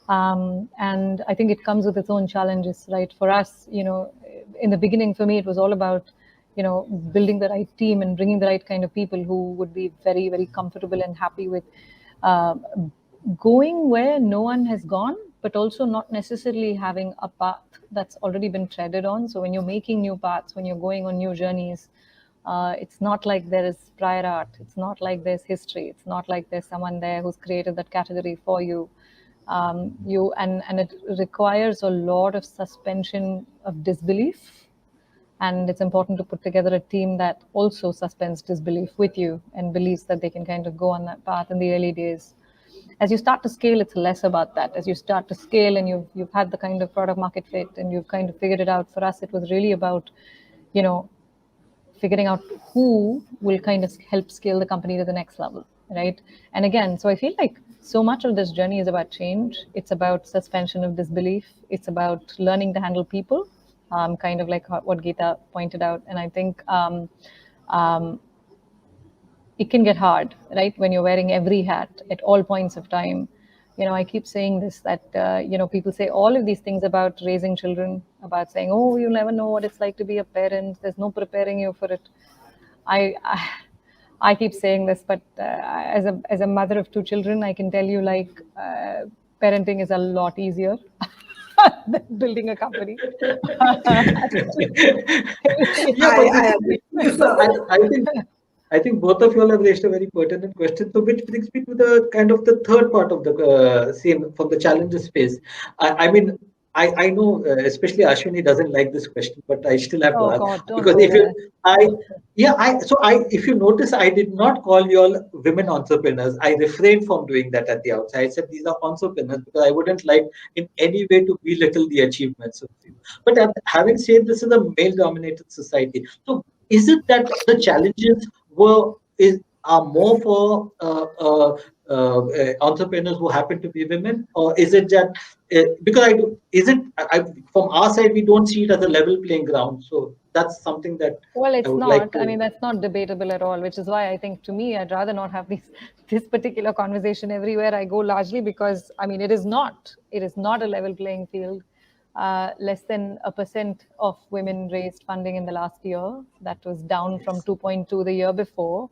And I think it comes with its own challenges, right? For us, you know, in the beginning, for me, it was all about, you know, building the right team and bringing the right kind of people who would be very, very comfortable and happy with going where no one has gone, but also not necessarily having a path that's already been treaded on. So when you're making new paths, when you're going on new journeys, it's not like there is prior art. It's not like there's history. It's not like there's someone there who's created that category for you. And it requires a lot of suspension of disbelief. And it's important to put together a team that also suspends disbelief with you and believes that they can kind of go on that path in the early days. As you start to scale, it's less about that. As you start to scale and you've had the kind of product market fit and you've kind of figured it out, for us, it was really about, you know, figuring out who will kind of help scale the company to the next level, right? And again, so I feel like so much of this journey is about change. It's about suspension of disbelief. It's about learning to handle people, kind of like what Geetha pointed out. And I think it can get hard, right? When you're wearing every hat at all points of time. You know, I keep saying this, that, you know, people say all of these things about raising children, about saying, oh, you'll never know what it's like to be a parent. There's no preparing you for it. I keep saying this, but as a mother of two children, I can tell you, like, parenting is a lot easier than building a company. Yeah, I think both of you all have raised a very pertinent question. So, which brings me to the kind of the third part of the same from the challenges space. I mean, I know, especially Ashwini doesn't like this question, but I still have to ask, God, because if if you notice, I did not call you all women entrepreneurs. I refrained from doing that at the outset. I said these are entrepreneurs because I wouldn't like in any way to belittle the achievements of you. But having said, this is a male-dominated society. So, is it that the challenges are more for entrepreneurs who happen to be women, or is it that from our side we don't see it as a level playing ground? So that's something that it's not. I mean, that's not debatable at all. Which is why I think, to me, I'd rather not have this particular conversation everywhere I go. Largely because, I mean, it is not a level playing field. Less than 1% of women raised funding in the last year. That was down from 2.2 the year before.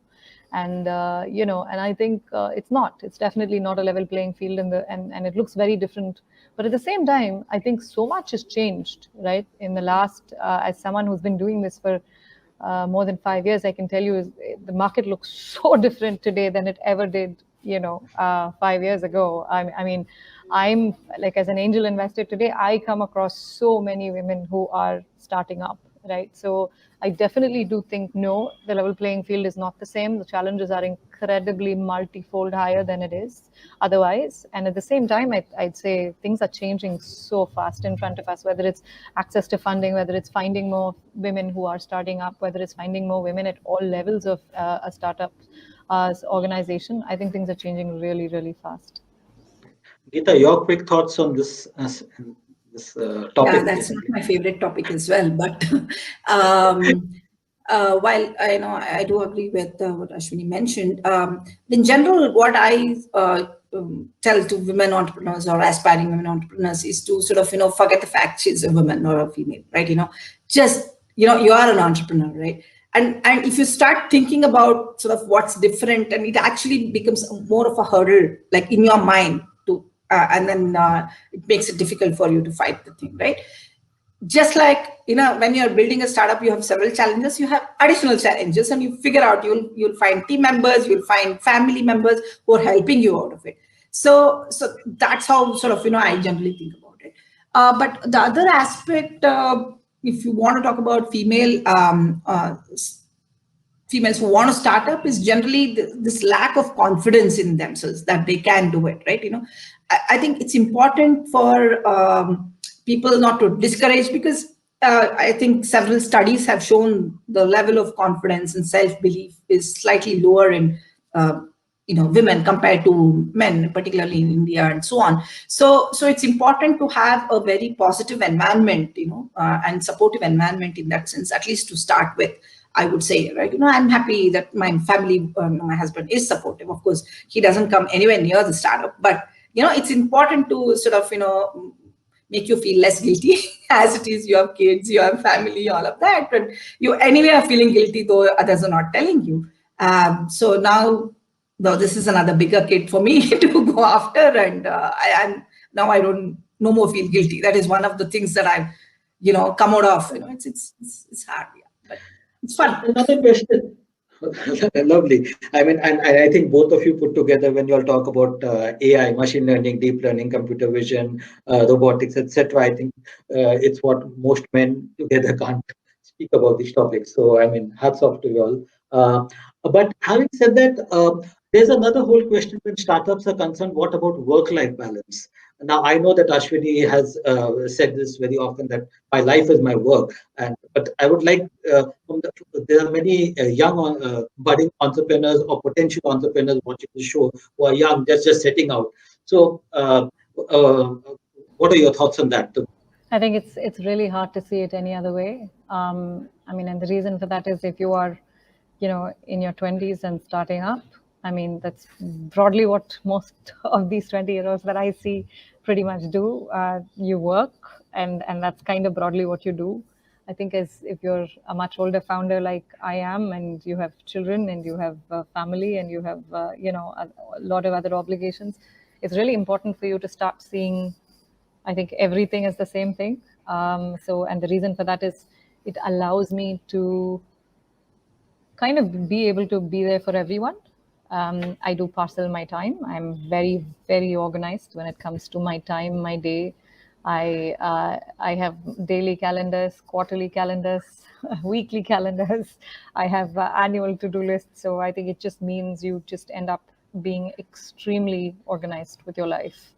And, you know, and I think it's definitely not a level playing field, and it looks very different. But at the same time, I think so much has changed, right? In the last, as someone who's been doing this for more than 5 years, I can tell you the market looks so different today than it ever did, you know, 5 years ago. I mean, I'm like, as an angel investor today, I come across so many women who are starting up, right? So I definitely do think, no, the level playing field is not the same. The challenges are incredibly multifold higher than it is otherwise. And at the same time, I'd say things are changing so fast in front of us, whether it's access to funding, whether it's finding more women who are starting up, whether it's finding more women at all levels of a startup organization. I think things are changing really, really fast. Geetha, your quick thoughts on this topic? Yeah, that's not my favorite topic as well. But while I do agree with what Ashwini mentioned, in general, what I tell to women entrepreneurs or aspiring women entrepreneurs is to sort of, forget the fact she's a woman or a female, right? Just, you are an entrepreneur, right? And if you start thinking about sort of what's different, and it actually becomes more of a hurdle, like in your mind, and then it makes it difficult for you to fight the thing, right? Just like, when you're building a startup, you have several challenges, you have additional challenges, and you figure out, you'll find team members, you'll find family members who are helping you out of it. So that's how sort of, I generally think about it. But the other aspect, if you want to talk about females who want to start up, is generally this lack of confidence in themselves that they can do it, right? I think it's important for people not to discourage, because I think several studies have shown the level of confidence and self-belief is slightly lower in women compared to men, particularly in India and so on. So it's important to have a very positive environment, and supportive environment in that sense, at least to start with, I would say, right? I'm happy that my family, my husband is supportive. Of course, he doesn't come anywhere near the startup, but it's important to sort of, make you feel less guilty as it is. You have kids, you have family, all of that, but you anyway are feeling guilty, though others are not telling you. So now, though, this is another bigger kid for me to go after, and I don't no more feel guilty. That is one of the things that I've come out of. It's hard, yeah, but it's fun. Another question. Lovely. I mean, and I think both of you put together, when you all talk about AI, machine learning, deep learning, computer vision, robotics, etc., I think it's what most men together can't speak about these topics. So, I mean, hats off to you all. But having said that, there's another whole question when startups are concerned. What about work-life balance? Now, I know that Ashwini has said this very often, that my life is my work. But I would like, there are many young budding entrepreneurs or potential entrepreneurs watching the show who are young, just setting out. So what are your thoughts on that? I think it's really hard to see it any other way. I mean, and the reason for that is, if you are, in your 20s and starting up, I mean, that's broadly what most of these 20-year-olds that I see pretty much do. You work, and that's kind of broadly what you do. I think as if you're a much older founder like I am, and you have children, and you have family, and you have, a lot of other obligations, it's really important for you to start seeing, I think, everything is the same thing. And the reason for that is, it allows me to kind of be able to be there for everyone. I do parcel my time. I'm very, very organized when it comes to my time, my day. I have daily calendars, quarterly calendars, weekly calendars. I have annual to-do lists. So I think it just means you just end up being extremely organized with your life.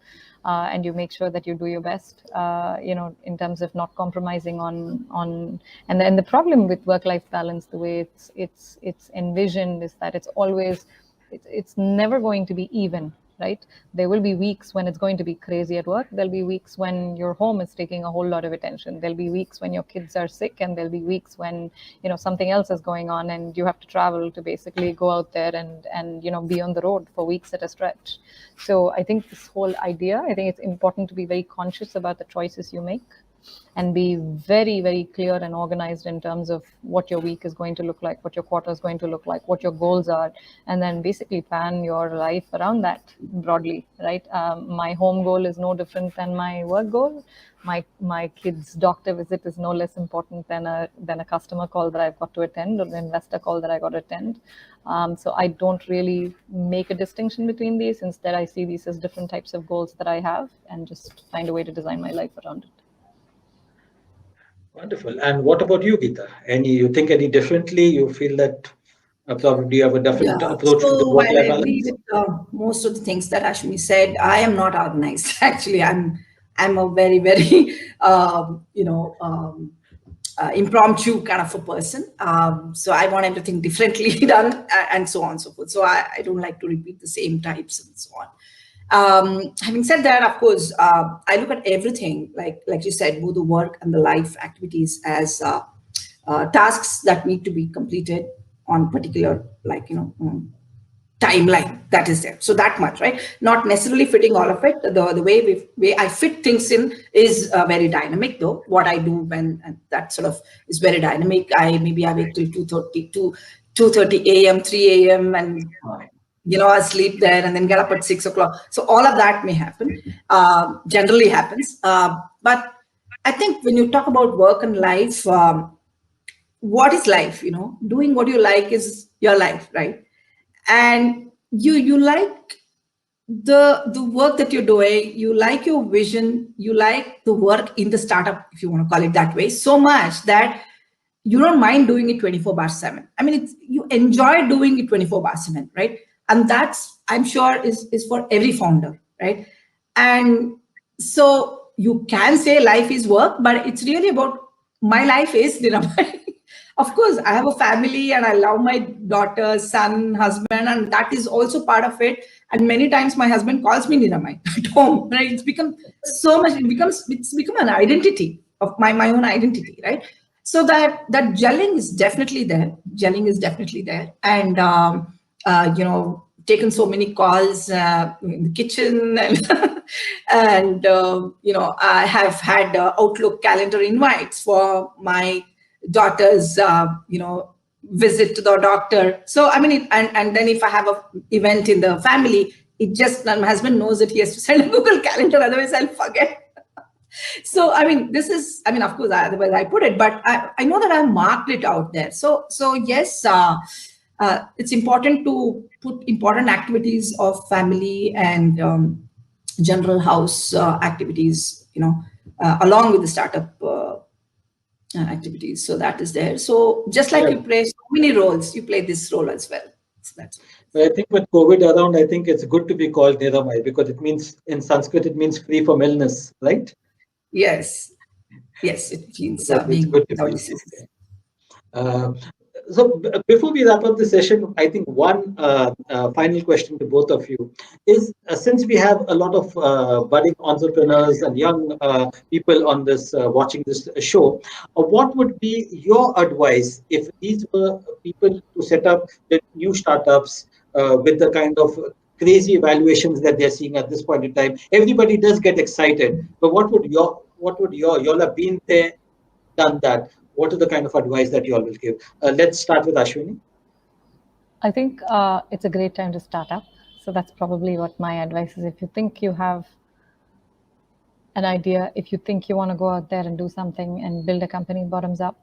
And you make sure that you do your best, in terms of not compromising on. And then the problem with work-life balance, the way it's envisioned, is that it's never going to be even, right? There will be weeks when it's going to be crazy at work. There'll be weeks when your home is taking a whole lot of attention. There'll be weeks when your kids are sick, and there'll be weeks when, something else is going on, and you have to travel to basically go out there and be on the road for weeks at a stretch. So I think this whole idea, I think it's important to be very conscious about the choices you make, and be very, very clear and organized in terms of what your week is going to look like, what your quarter is going to look like, what your goals are, and then basically plan your life around that broadly, right? My home goal is no different than my work goal. My kid's doctor visit is no less important than a customer call that I've got to attend, or an investor call that I got to attend. So I don't really make a distinction between these. Instead, I see these as different types of goals that I have, and just find a way to design my life around it. Wonderful. And what about you, Geetha? You think any differently? You feel that probably you have a different approach to the work-life balance? I agree with most of the things that Ashwini said. I am not organized. Actually, I'm a very, very impromptu kind of a person. So I want everything differently done, and so on and so forth. So I don't like to repeat the same types and so on. Having said that, of course, I look at everything, like you said, both the work and the life activities, as tasks that need to be completed on particular, timeline that is there. So that much, right? Not necessarily fitting all of it. The way I fit things in is very dynamic, though. What I do and that sort of is very dynamic. Maybe I wake till 2:30 a.m., 3 a.m. and I sleep there and then get up at 6 o'clock. So all of that may happen, generally happens. But I think when you talk about work and life, what is life? Doing what you like is your life, right? And you like the work that you're doing, you like your vision, you like the work in the startup, if you want to call it that way, so much that you don't mind doing it 24/7. I mean, you enjoy doing it 24/7, right? And that's, I'm sure, is for every founder, right? And so you can say life is work, but it's really about my life is Niramai. Of course, I have a family and I love my daughter, son, husband, and that is also part of it. And many times my husband calls me Niramai at home, right? It's become so much, it's become an identity of my own identity, right? So that gelling is definitely there. Gelling is definitely there. And, taken so many calls in the kitchen and, I have had Outlook calendar invites for my daughter's, visit to the doctor. So, I mean, and then if I have an event in the family, my husband knows that he has to send a Google Calendar, otherwise I'll forget. So, I mean, of course, otherwise I put it, but I know that I've marked it out there. So yes, it's important to put important activities of family and general house activities, along with the startup activities. So that is there. So just like you play so many roles, you play this role as well. So that's. But I think with COVID around, I think it's good to be called Niramai because it means, in Sanskrit, it means free from illness, right? Yes, it means being good to be. So before we wrap up the session, I think one final question to both of you is, since we have a lot of budding entrepreneurs and young people on this watching this show, what would be your advice if these were people to set up the new startups with the kind of crazy evaluations that they're seeing at this point in time? Everybody does get excited, but what would y'all have been there, done that? What is the kind of advice that you all will give? Let's start with Ashwini. I think it's a great time to start up. So that's probably what my advice is. If you think you have an idea, if you think you want to go out there and do something and build a company bottoms up,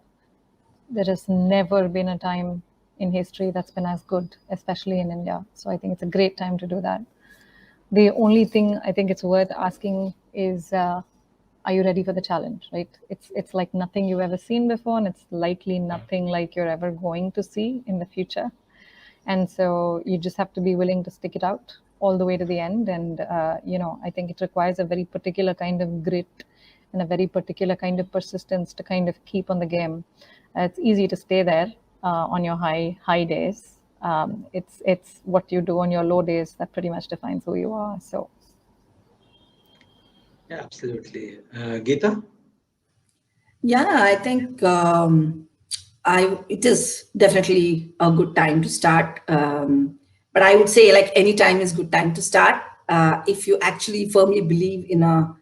there has never been a time in history that's been as good, especially in India. So I think it's a great time to do that. The only thing I think it's worth asking is, are you ready for the challenge, right? It's like nothing you've ever seen before, and it's likely nothing like you're ever going to see in the future. And so you just have to be willing to stick it out all the way to the end. And, I think it requires a very particular kind of grit and a very particular kind of persistence to kind of keep on the game. It's easy to stay there on your high days. It's what you do on your low days that pretty much defines who you are. So. Yeah, absolutely. Geetha? Yeah, I think it is definitely a good time to start. But I would say, like, any time is good time to start if you actually firmly believe in a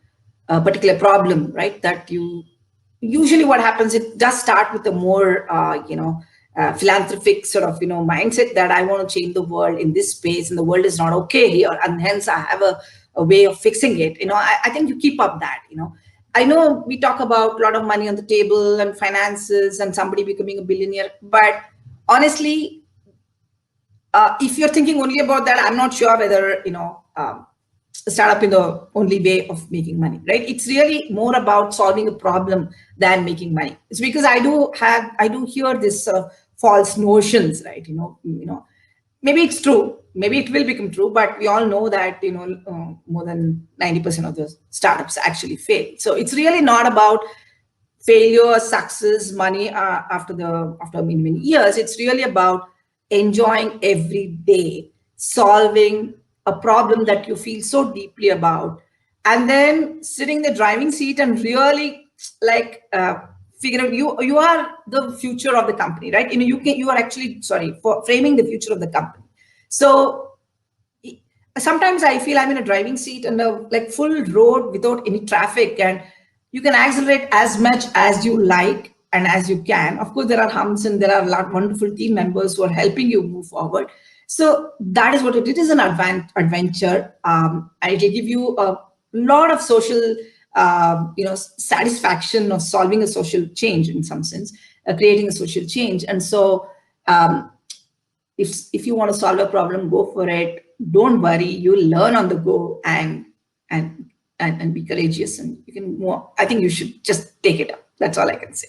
particular problem, right? That you usually what happens, it does start with a more philanthropic sort of mindset that I want to change the world in this space, and the world is not okay here, and hence I have a way of fixing it. I think you keep up that. I know we talk about a lot of money on the table and finances and somebody becoming a billionaire, but honestly, if you're thinking only about that, I'm not sure whether startup in the only way of making money, right? It's really more about solving a problem than making money. It's because I do hear this false notions, right? Maybe it's true, maybe it will become true, but we all know that more than 90% of the startups actually fail. So it's really not about failure, success, money after many years. It's really about enjoying every day, solving a problem that you feel so deeply about, and then sitting in the driving seat and really figure out you are the future of the company, right? You are actually framing the future of the company. So sometimes I feel I'm in a driving seat and a full road without any traffic, and you can accelerate as much as you like and as you can. Of course, there are humps and there are a lot of wonderful team members who are helping you move forward. So that is what it is, an adventure. It will give you a lot of social satisfaction of solving a social change in some sense, creating a social change. And so if you want to solve a problem, go for it. don't worry, you'll learn on the go and be courageous, and you can move. I think you should just take it up. That's all I can say.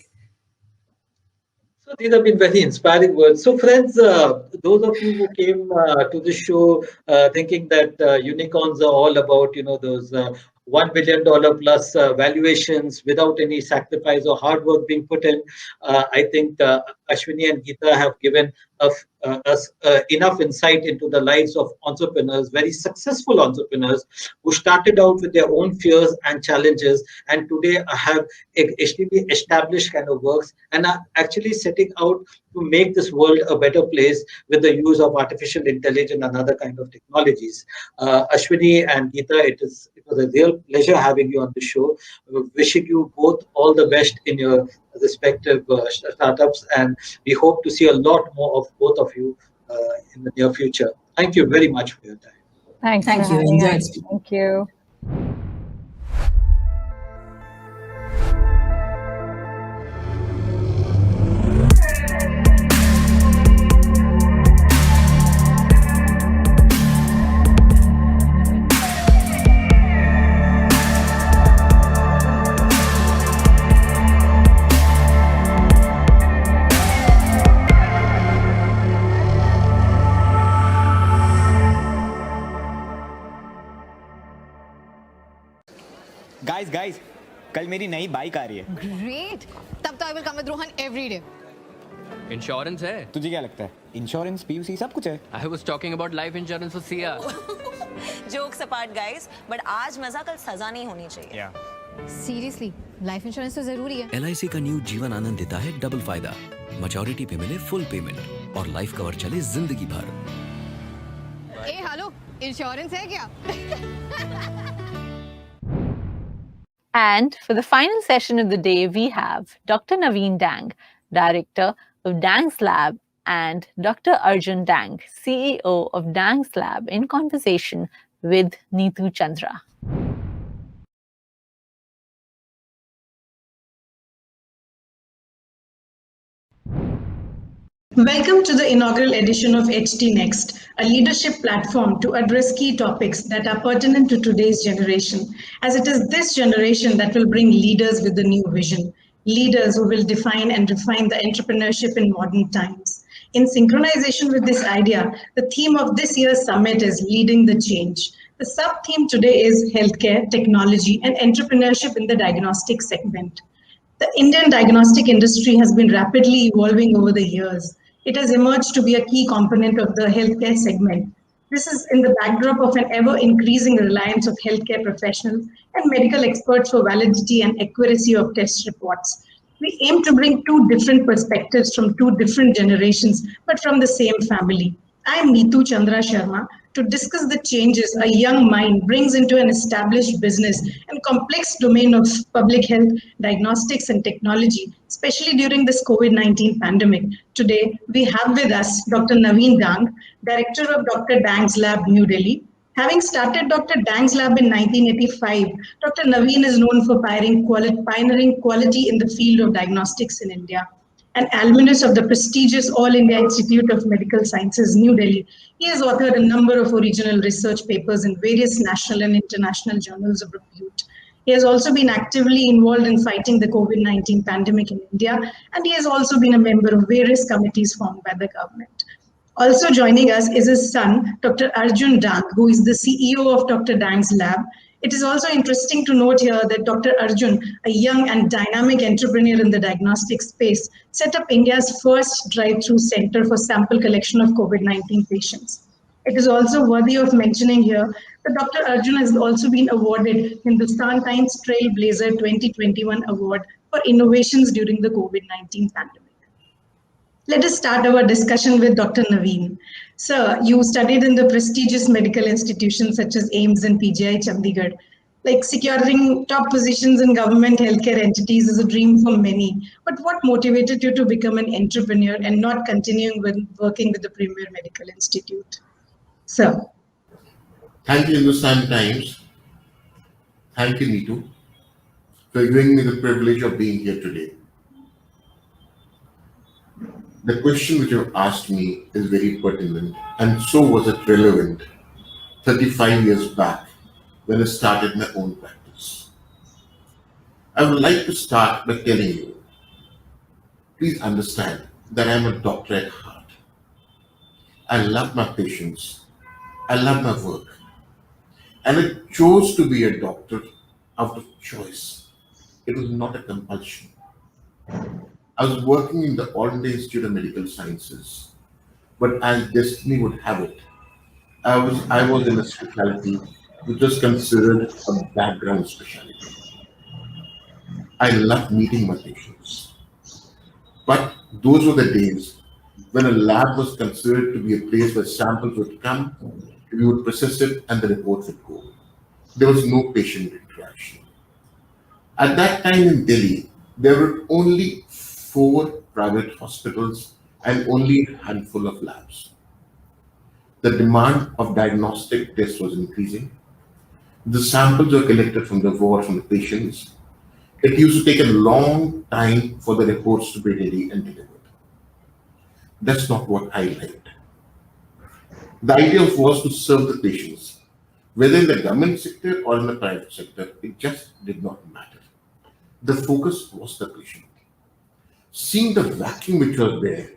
So these have been very inspiring words. So friends, those of you who came to the show thinking that unicorns are all about, those $1 billion plus valuations without any sacrifice or hard work being put in, I think Ashwini and Geetha have given us enough insight into the lives of entrepreneurs, very successful entrepreneurs who started out with their own fears and challenges, and today have extremely established kind of works and are actually setting out to make this world a better place with the use of artificial intelligence and other kind of technologies. Ashwini and Geetha, it was a real pleasure having you on the show. Wishing you both all the best in your respective startups, and we hope to see a lot more of both of you in the near future. Thank you very much for your time. Thanks. Thank for you. having Enjoyed us. speaking. Thank you. Guys कल मेरी नई bike आ रही है. Great. तब तो I will come with Rohan every day. Insurance है. तुझे क्या लगता है? इंश्योरेंस, पीयूसी सब कुछ है. I was talking about life insurance for Sia. Jokes apart guys, but आज मजा कल सजा नहीं होनी चाहिए. Seriously, life insurance तो जरूरी है. LIC का न्यू जीवन आनंद देता है डबल फायदा. मैच्योरिटी पे मिले फुल पेमेंट और लाइफ कवर चले जिंदगी भर. ए हेलो, इंश्योरेंस है क्या? And for the final session of the day, we have Dr. Naveen Dang, Director of Dang's Lab, and Dr. Arjun Dang, CEO of Dang's Lab, in conversation with Neetu Chandra. Welcome to the inaugural edition of HT NxT, a leadership platform to address key topics that are pertinent to today's generation, as it is this generation that will bring leaders with a new vision, leaders who will define and refine the entrepreneurship in modern times. In synchronization with this idea, the theme of this year's summit is Leading the Change. The sub-theme today is Healthcare, Technology, and Entrepreneurship in the Diagnostic segment. The Indian diagnostic industry has been rapidly evolving over the years. It has emerged to be a key component of the healthcare segment. This is in the backdrop of an ever-increasing reliance of healthcare professionals and medical experts for validity and accuracy of test reports. We aim to bring two different perspectives from two different generations, but from the same family. I am Neetu Chandra Sharma to discuss the changes a young mind brings into an established business and complex domain of public health, diagnostics, and technology, especially during this COVID-19 pandemic. Today, we have with us Dr. Naveen Dang, Director of Dr. Dang's Lab, New Delhi. Having started Dr. Dang's Lab in 1985, Dr. Naveen is known for pioneering quality in the field of diagnostics in India. An alumnus of the prestigious All India Institute of Medical Sciences, New Delhi, he has authored a number of original research papers in various national and international journals of repute. He has also been actively involved in fighting the COVID-19 pandemic in India, and he has also been a member of various committees formed by the government. Also joining us is his son, Dr. Arjun Dang, who is the CEO of Dr. Dang's Lab. It is also interesting to note here that Dr. Arjun, a young and dynamic entrepreneur in the diagnostic space, set up India's first drive-through center for sample collection of COVID-19 patients. It is also worthy of mentioning here that Dr. Arjun has also been awarded Hindustan Times Trailblazer 2021 Award for innovations during the COVID-19 pandemic. Let us start our discussion with Dr. Naveen. Sir, you studied in the prestigious medical institutions such as AIIMS and PGI Chandigarh. Like securing top positions in government healthcare entities is a dream for many. But what motivated you to become an entrepreneur and not continuing with working with the premier medical institute? Sir. Thank you, Hindustan Times. Thank you, Neetu, for giving me the privilege of being here today. The question which you asked me is very pertinent, and so was it relevant 35 years back when I started my own practice. I would like to start by telling you, please understand that I'm a doctor at heart. I love my patients. I love my work. And I chose to be a doctor out of choice. It was not a compulsion. I was working in the All-India Institute of Medical Sciences, but as destiny would have it, I was in a specialty which was considered a background specialty. I loved meeting my patients. But those were the days when a lab was considered to be a place where samples would come, we would process it, and the report would go. There was no patient interaction. At that time in Delhi, there were only 4 private hospitals and only a handful of labs. The demand of diagnostic tests was increasing. The samples were collected from the ward, from the patients. It used to take a long time for the reports to be ready and delivered. That's not what I liked. The idea was to serve the patients, whether in the government sector or in the private sector, it just did not matter. The focus was the patient. Seeing the vacuum which was there,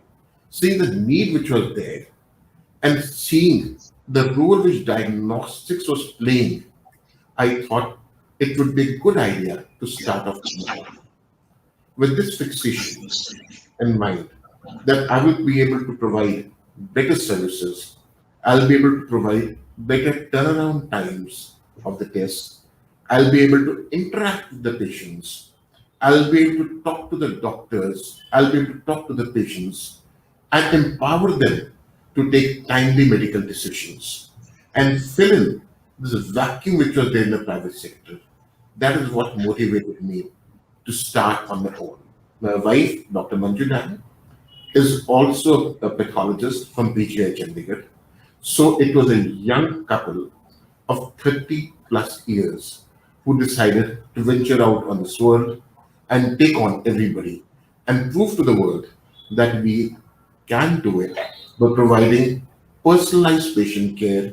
seeing the need which was there, and seeing the role which diagnostics was playing, I thought it would be a good idea to start off with this fixation in mind, that I will be able to provide better services, I'll be able to provide better turnaround times of the tests, I'll be able to interact with the patients, I'll be able to talk to the doctors, I'll be able to talk to the patients, and empower them to take timely medical decisions and fill in this vacuum which was there in the private sector. That is what motivated me to start on my own. My wife, Dr. Manjunath, is also a pathologist from PGI Chandigarh. So it was a young couple of 30 plus years who decided to venture out on this world and take on everybody and prove to the world that we can do it by providing personalized patient care,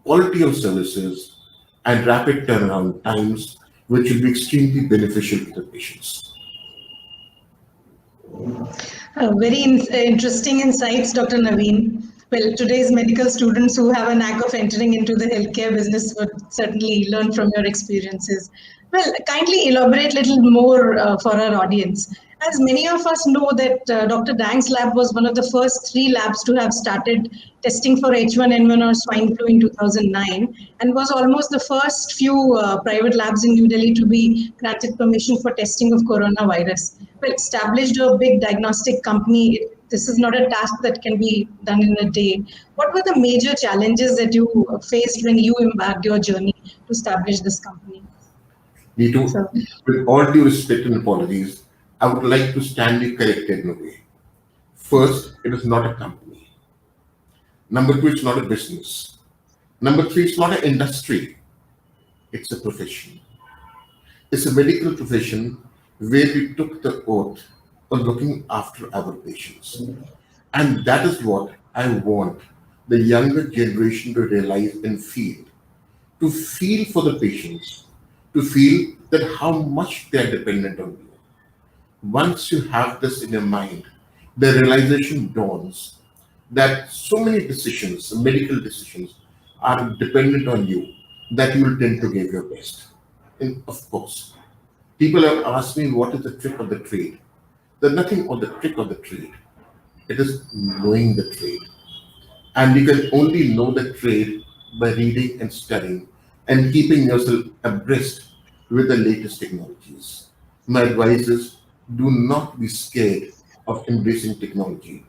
quality of services, and rapid turnaround times, which will be extremely beneficial to the patients. Very interesting insights, Dr. Naveen. Well, today's medical students who have a knack of entering into the healthcare business would certainly learn from your experiences. Well, kindly elaborate a little more for our audience. As many of us know that Dr. Dang's lab was one of the first 3 labs to have started testing for H1N1 or swine flu in 2009, and was almost the first few private labs in New Delhi to be granted permission for testing of coronavirus. Well, established a big diagnostic company. This is not a task that can be done in a day. What were the major challenges that you faced when you embarked your journey to establish this company? Neetu, with all due respect and apologies, I would like to stand you corrected in a way. First, it is not a company. Number 2, it's not a business. Number 3, it's not an industry. It's a profession. It's a medical profession where we took the oath of looking after our patients. And that is what I want the younger generation to realize and feel. To feel for the patients, to feel that how much they are dependent on you. Once you have this in your mind, the realization dawns that so many decisions, medical decisions, are dependent on you, that you will tend to give your best. And of course, people have asked me what is the trick of the trade. There's nothing of the trick of the trade. It is knowing the trade. And you can only know the trade by reading and studying and keeping yourself abreast with the latest technologies. My advice is, do not be scared of embracing technology.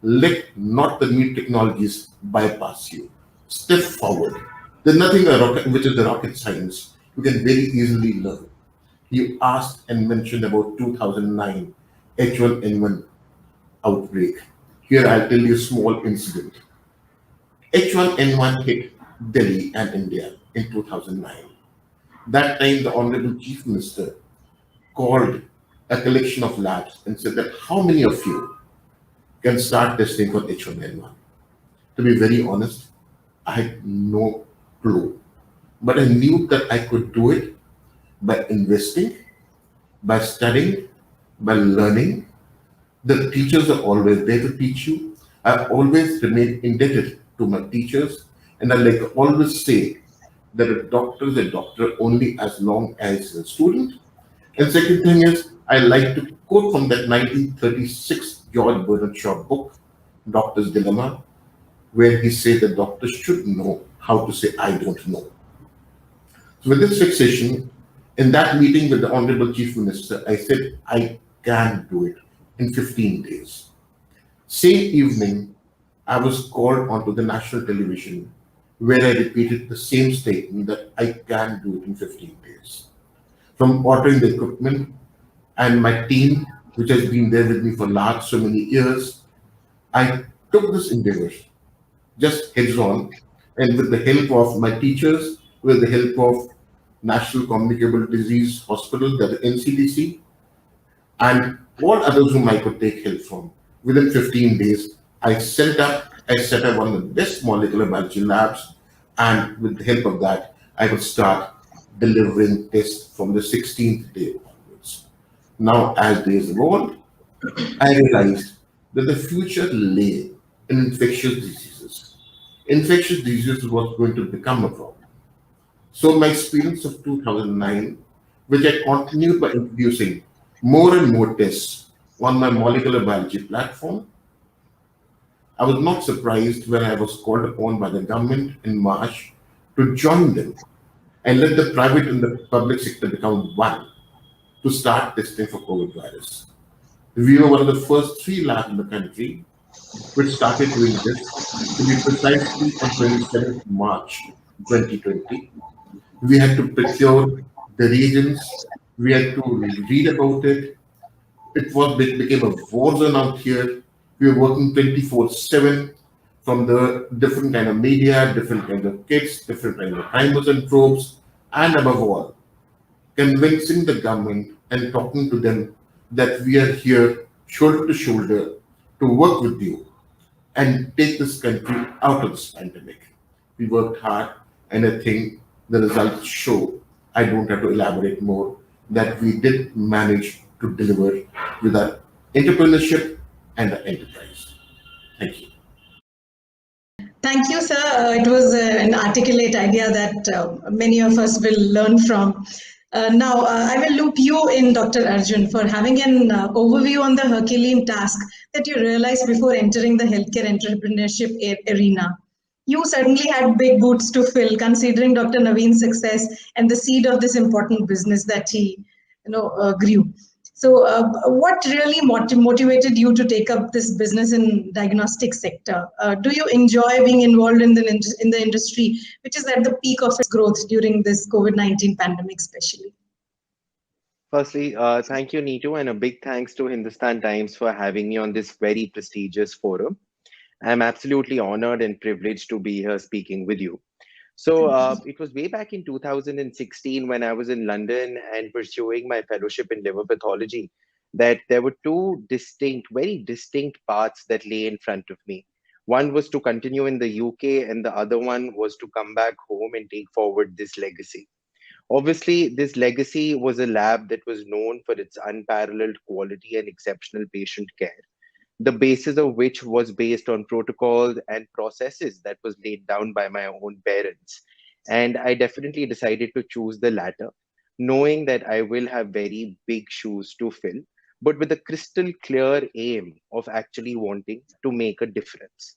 Let not the new technologies bypass you. Step forward. There's nothing which is the rocket science. You can very easily learn. You asked and mentioned about 2009 H1N1 outbreak. Here I'll tell you a small incident. H1N1 hit Delhi and India in 2009. That time the Honorable Chief Minister called a collection of labs and said that how many of you can start testing for H1N1? To be very honest, I had no clue, but I knew that I could do it by investing, by studying, by learning. The teachers are always there to teach you. I always remain indebted to my teachers, and I like to always say that a doctor is a doctor only as long as a student. And second thing is, I like to quote from that 1936 George Bernard Shaw book, Doctor's Dilemma, where he said that doctors should know how to say, I don't know. So with this fixation, in that meeting with the Honorable Chief Minister, I said, I can do it in 15 days. Same evening, I was called onto the national television where I repeated the same statement that I can do it in 15 days. From ordering the equipment and my team, which has been there with me for last so many years, I took this endeavor just heads on, and with the help of my teachers, with the help of National Communicable Disease Hospital, that NCDC, and all others whom I could take help from. Within 15 days, I set up one of the best molecular biology labs, and with the help of that, I could start delivering tests from the 16th day onwards. Now, as days evolved, I realized that the future lay in infectious diseases. Infectious diseases was going to become a problem. So my experience of 2009, which I continued by introducing more and more tests on my molecular biology platform, I was not surprised when I was called upon by the government in March to join them and let the private and the public sector become one to start testing for COVID virus. We were one of the first 3 labs in the country which started doing this, to be precisely on 27th March 2020. We had to procure the reagents, we had to read about it. It became a war zone out here. We were working 24/7 from the different kind of media, different kind of kits, different kind of primers and probes, and above all, convincing the government and talking to them that we are here shoulder to shoulder to work with you and take this country out of this pandemic. We worked hard, and I think the results show, I don't have to elaborate more, that we did manage to deliver with our entrepreneurship and our enterprise. Thank you. Thank you, sir. It was an articulate idea that many of us will learn from. Now, I will loop you in, Dr. Arjun, for having an overview on the Herculean task that you realized before entering the healthcare entrepreneurship arena. You certainly had big boots to fill, considering Dr. Naveen's success and the seed of this important business that he grew. So what really motivated you to take up this business in diagnostic sector? Do you enjoy being involved in the industry, which is at the peak of its growth during this COVID-19 pandemic especially? Firstly, thank you, Neetu, and a big thanks to Hindustan Times for having me on this very prestigious forum. I'm absolutely honored and privileged to be here speaking with you. So it was way back in 2016 when I was in London and pursuing my fellowship in liver pathology that there were 2 distinct, very distinct paths that lay in front of me. One was to continue in the UK, and the other one was to come back home and take forward this legacy. Obviously, this legacy was a lab that was known for its unparalleled quality and exceptional patient care, the basis of which was based on protocols and processes that was laid down by my own parents. And I definitely decided to choose the latter, knowing that I will have very big shoes to fill, but with a crystal clear aim of actually wanting to make a difference.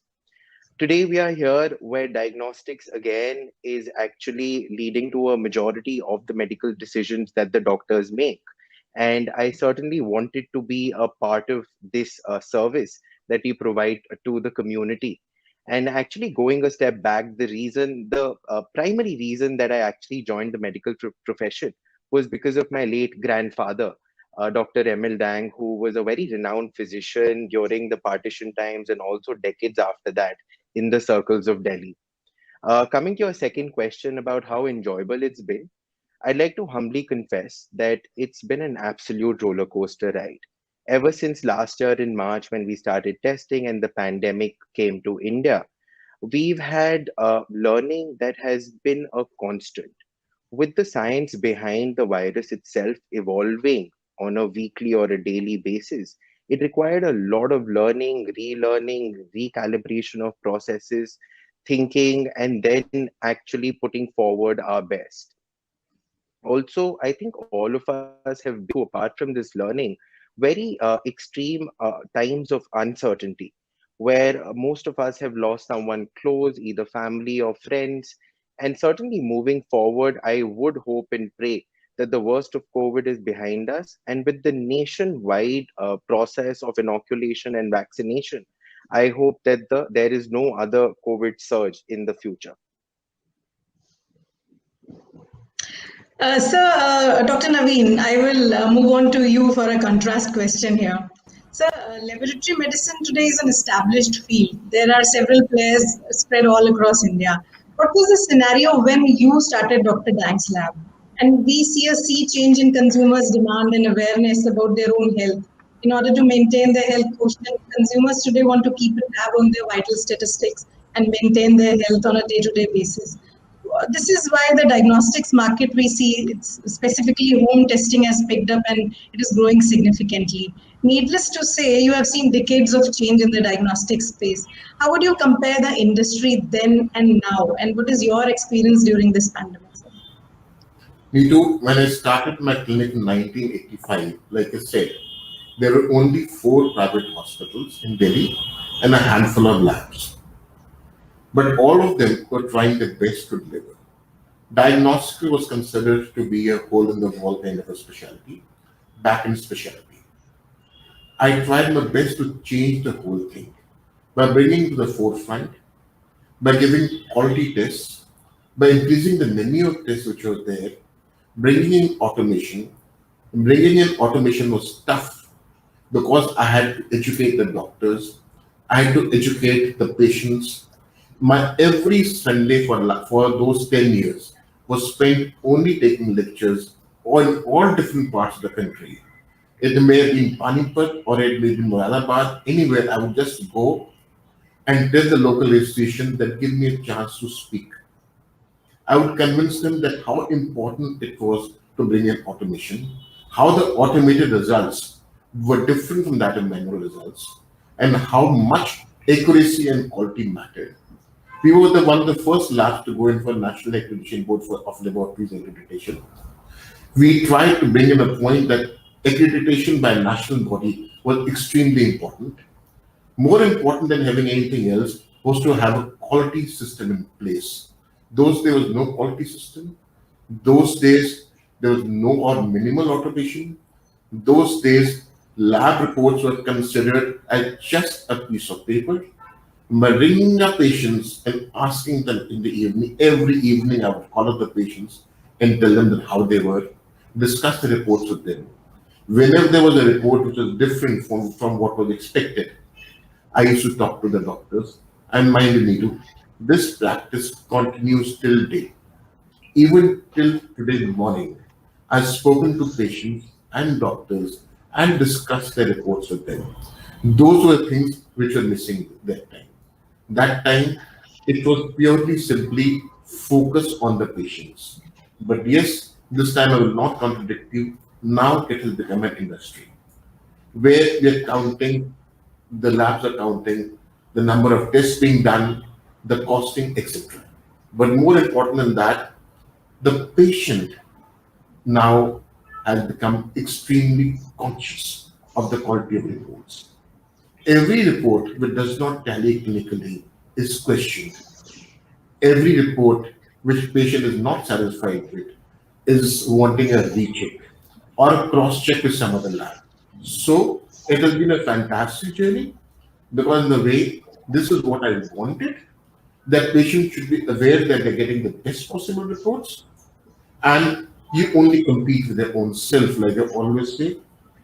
Today, we are here where diagnostics again is actually leading to a majority of the medical decisions that the doctors make. And I certainly wanted to be a part of this service that we provide to the community. And actually going a step back, the primary reason that I actually joined the medical profession was because of my late grandfather, Dr. Emil Dang, who was a very renowned physician during the partition times and also decades after that in the circles of Delhi. Coming to your second question about how enjoyable it's been, I'd like to humbly confess that it's been an absolute roller coaster ride. Ever since last year in March, when we started testing and the pandemic came to India, we've had learning that has been a constant. With the science behind the virus itself evolving on a weekly or a daily basis, it required a lot of learning, relearning, recalibration of processes, thinking, and then actually putting forward our best. Also, I think all of us have been through, apart from this learning, very extreme times of uncertainty, where most of us have lost someone close, either family or friends. And certainly moving forward, I would hope and pray that the worst of COVID is behind us. And with the nationwide process of inoculation and vaccination, I hope that there is no other COVID surge in the future. Dr. Naveen, I will move on to you for a contrast question here. Sir, laboratory medicine today is an established field. There are several players spread all across India. What was the scenario when you started Dr. Dang's lab? And we see a sea change in consumers' demand and awareness about their own health. In order to maintain their health quotient, consumers today want to keep a tab on their vital statistics and maintain their health on a day-to-day basis. This is why the diagnostics market we see, it's specifically home testing has picked up and it is growing significantly. Needless to say, you have seen decades of change in the diagnostic space. How would you compare the industry then and now? And what is your experience during this pandemic? Neetu, when I started my clinic in 1985, like I said, there were only 4 private hospitals in Delhi and a handful of labs. But all of them were trying their best to deliver. Diagnostics was considered to be a hole in the wall kind of a specialty, back-end specialty. I tried my best to change the whole thing by bringing to the forefront, by giving quality tests, by increasing the menu of tests which were there, bringing in automation. Bringing in automation was tough because I had to educate the doctors, I had to educate the patients. My every Sunday for those 10 years was spent only taking lectures on all different parts of the country. It may have been Panipat or it may have been Moradabad, anywhere I would just go and tell the local radio station that give me a chance to speak. I would convince them that how important it was to bring in automation, how the automated results were different from that of manual results, and how much accuracy and quality mattered. We were one of the first labs to go in for National Accreditation Board of Laboratories Accreditation. We tried to bring in a point that accreditation by a national body was extremely important. More important than having anything else was to have a quality system in place. Those days there was no quality system. Those days there was no or minimal automation. Those days lab reports were considered as just a piece of paper. By ringing up patients and asking them in the evening, every evening I would call up the patients and tell them that how they were, discuss the reports with them. Whenever there was a report which was different from what was expected, I used to talk to the doctors. And mind you, Neetu, this practice continues till date. Even till today morning, I've spoken to patients and doctors and discussed their reports with them. Those were things which were missing that time. That time, it was purely simply focus on the patients. But yes, this time I will not contradict you. Now it has become an industry where we are counting, the labs are counting the number of tests being done, the costing, etc. But more important than that, the patient now has become extremely conscious of the quality of reports. Every report which does not tally clinically is questioned. Every report which patient is not satisfied with is wanting a recheck or a cross-check with some other lab. So it has been a fantastic journey because in a way, this is what I wanted, that patients should be aware that they're getting the best possible reports and you only compete with their own self, like I always say.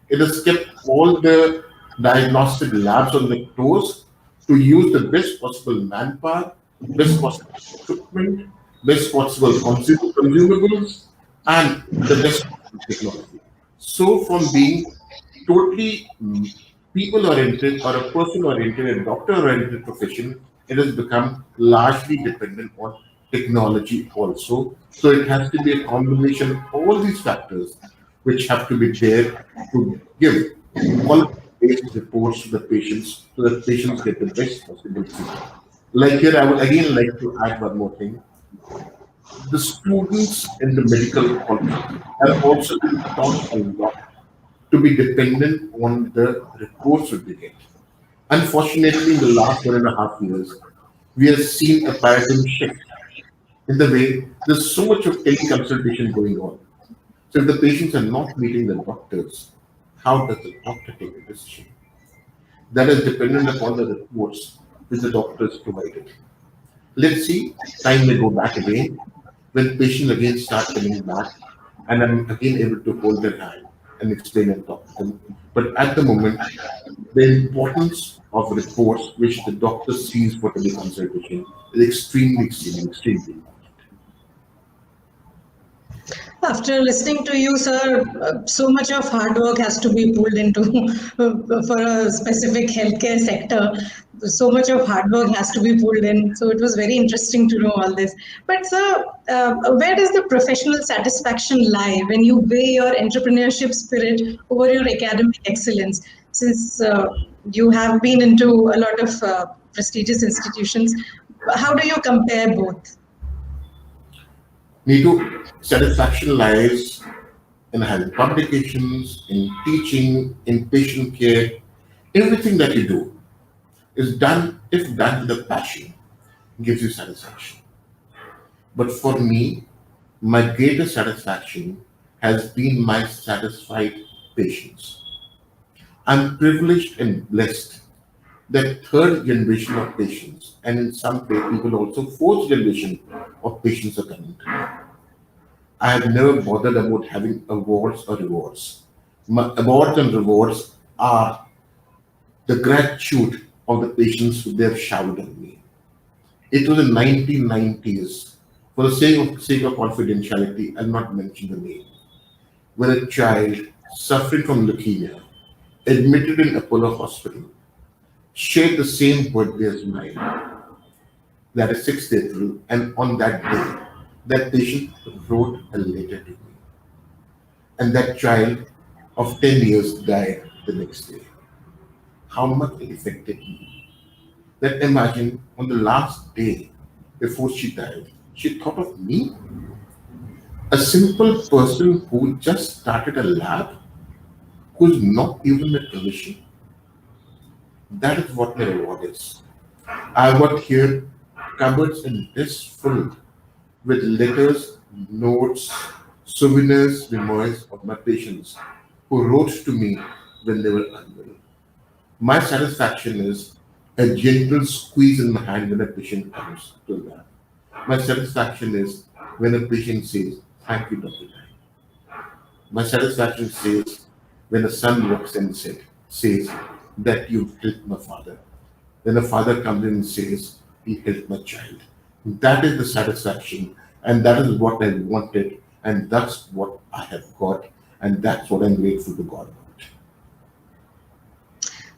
It has kept all the diagnostic labs on their toes to use the best possible manpower, best possible equipment, best possible consumables, and the best possible technology. So from being totally people-oriented or a person-oriented, a doctor-oriented profession, it has become largely dependent on technology also. So it has to be a combination of all these factors which have to be there to give quality-based reports to the patients so that patients get the best possible treatment. Like here, I would again like to add one more thing. The students in the medical college have also been taught a lot to be dependent on the reports that they get. Unfortunately, in the last 1.5 years, we have seen a paradigm shift in the way there's so much of teleconsultation going on. So if the patients are not meeting the doctors, how does the doctor take a decision? That is dependent upon the reports which the doctors provided. Let's see, time may go back again, when patients again start coming back, and I'm again able to hold their hand and explain and talk to them. But at the moment, the importance of reports which the doctor sees for teleconsultation is extremely important. After listening to you, sir, so much of hard work has to be pulled into for a specific healthcare sector. So much of hard work has to be pulled in. So it was very interesting to know all this. But sir, where does the professional satisfaction lie when you weigh your entrepreneurship spirit over your academic excellence? Since you have been into a lot of prestigious institutions, how do you compare both? Neetu, satisfaction lies in having publications, in teaching, in patient care. Everything that you do is done, if done with a passion, gives you satisfaction. But for me, my greatest satisfaction has been my satisfied patients. I'm privileged and blessed that third generation of patients, and in some people also fourth generation of patients are coming to me. I have never bothered about having awards or rewards. My awards and rewards are the gratitude of the patients who they have showered on me. It was in 1990s. For the sake of confidentiality, I'll not mention the name. When a child suffering from leukemia, admitted in Apollo Hospital, shared the same birthday as mine, that is 6th April, and on that day, that patient wrote a letter to me. And that child of 10 years died the next day. How much it affected me. That imagine on the last day before she died, she thought of me, a simple person who just started a lab, who's not even a clinician. That is what my reward is. I've got here cupboards in this full with letters, notes, souvenirs, memoirs of my patients who wrote to me when they were unwell. My satisfaction is a gentle squeeze in my hand when a patient comes to that. My satisfaction is when a patient says, "Thank you, Dr. Dang." My satisfaction says when a son walks in and says that you helped my father. Then a father comes in and says, he helped my child. That is the satisfaction, and that is what I wanted, and that's what I have got, and that's what I'm grateful to God about.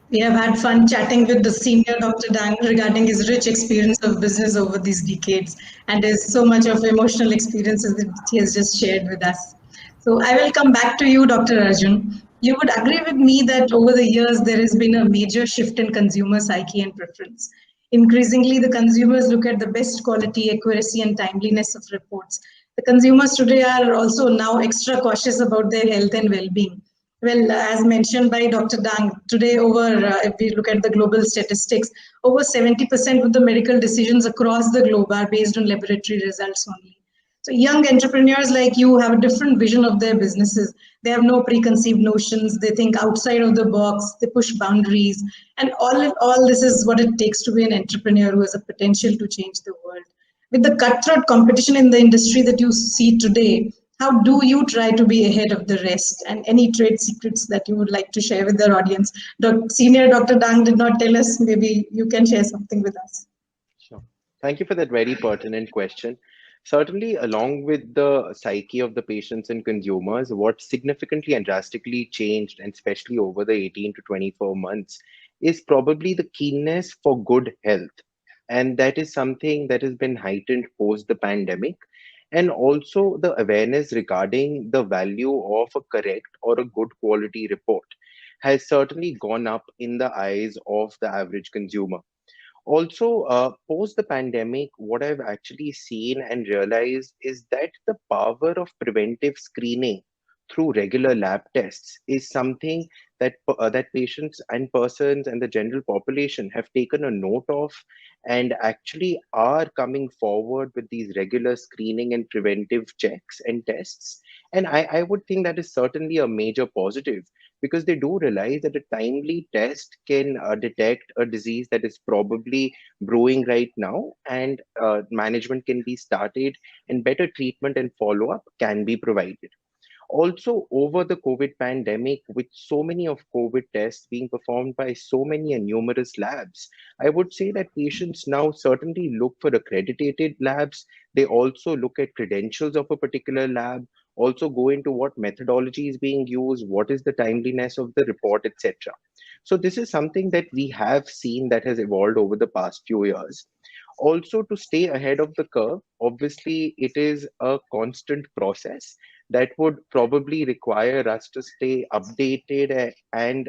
We have had fun chatting with the senior Dr. Dang regarding his rich experience of business over these decades and his so much of emotional experiences that he has just shared with us. So I will come back to you, Dr. Arjun. You would agree with me that over the years, there has been a major shift in consumer psyche and preference. Increasingly, the consumers look at the best quality, accuracy, and timeliness of reports. The consumers today are also now extra cautious about their health and well-being. Well, as mentioned by Dr. Dang, today if we look at the global statistics, over 70% of the medical decisions across the globe are based on laboratory results only. So young entrepreneurs like you have a different vision of their businesses. They have no preconceived notions. They think outside of the box. They push boundaries. And all this is what it takes to be an entrepreneur who has a potential to change the world. With the cutthroat competition in the industry that you see today, how do you try to be ahead of the rest? And any trade secrets that you would like to share with our audience? Senior Dr. Dang did not tell us. Maybe you can share something with us. Sure. Thank you for that very pertinent question. Certainly, along with the psyche of the patients and consumers, what significantly and drastically changed, and especially over the 18 to 24 months, is probably the keenness for good health. And that is something that has been heightened post the pandemic. And also the awareness regarding the value of a correct or a good quality report has certainly gone up in the eyes of the average consumer. Also, post the pandemic, what I've actually seen and realized is that the power of preventive screening through regular lab tests is something that patients and persons and the general population have taken a note of, and actually are coming forward with these regular screening and preventive checks and tests. And I would think that is certainly a major positive, because they do realize that a timely test can detect a disease that is probably brewing right now, and management can be started, and better treatment and follow up can be provided. Also, over the COVID pandemic, with so many of COVID tests being performed by so many and numerous labs, I would say that patients now certainly look for accredited labs. They also look at credentials of a particular lab, also go into what methodology is being used, what is the timeliness of the report, etc. So this is something that we have seen that has evolved over the past few years. Also, to stay ahead of the curve, obviously it is a constant process that would probably require us to stay updated and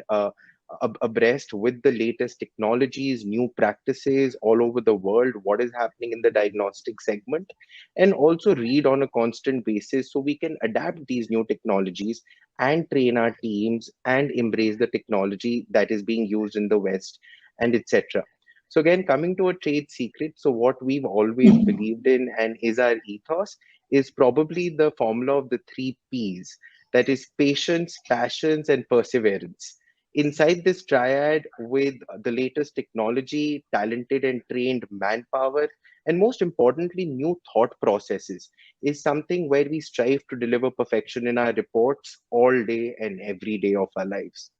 abreast with the latest technologies, new practices all over the world, what is happening in the diagnostic segment, and also read on a constant basis so we can adapt these new technologies and train our teams and embrace the technology that is being used in the West, and etc. So again, coming to a trade secret, so what we've always believed in and is our ethos is probably the formula of the three P's, that is patience, passions, and perseverance. Inside this triad, with the latest technology, talented and trained manpower, and most importantly, new thought processes, is something where we strive to deliver perfection in our reports all day and every day of our lives.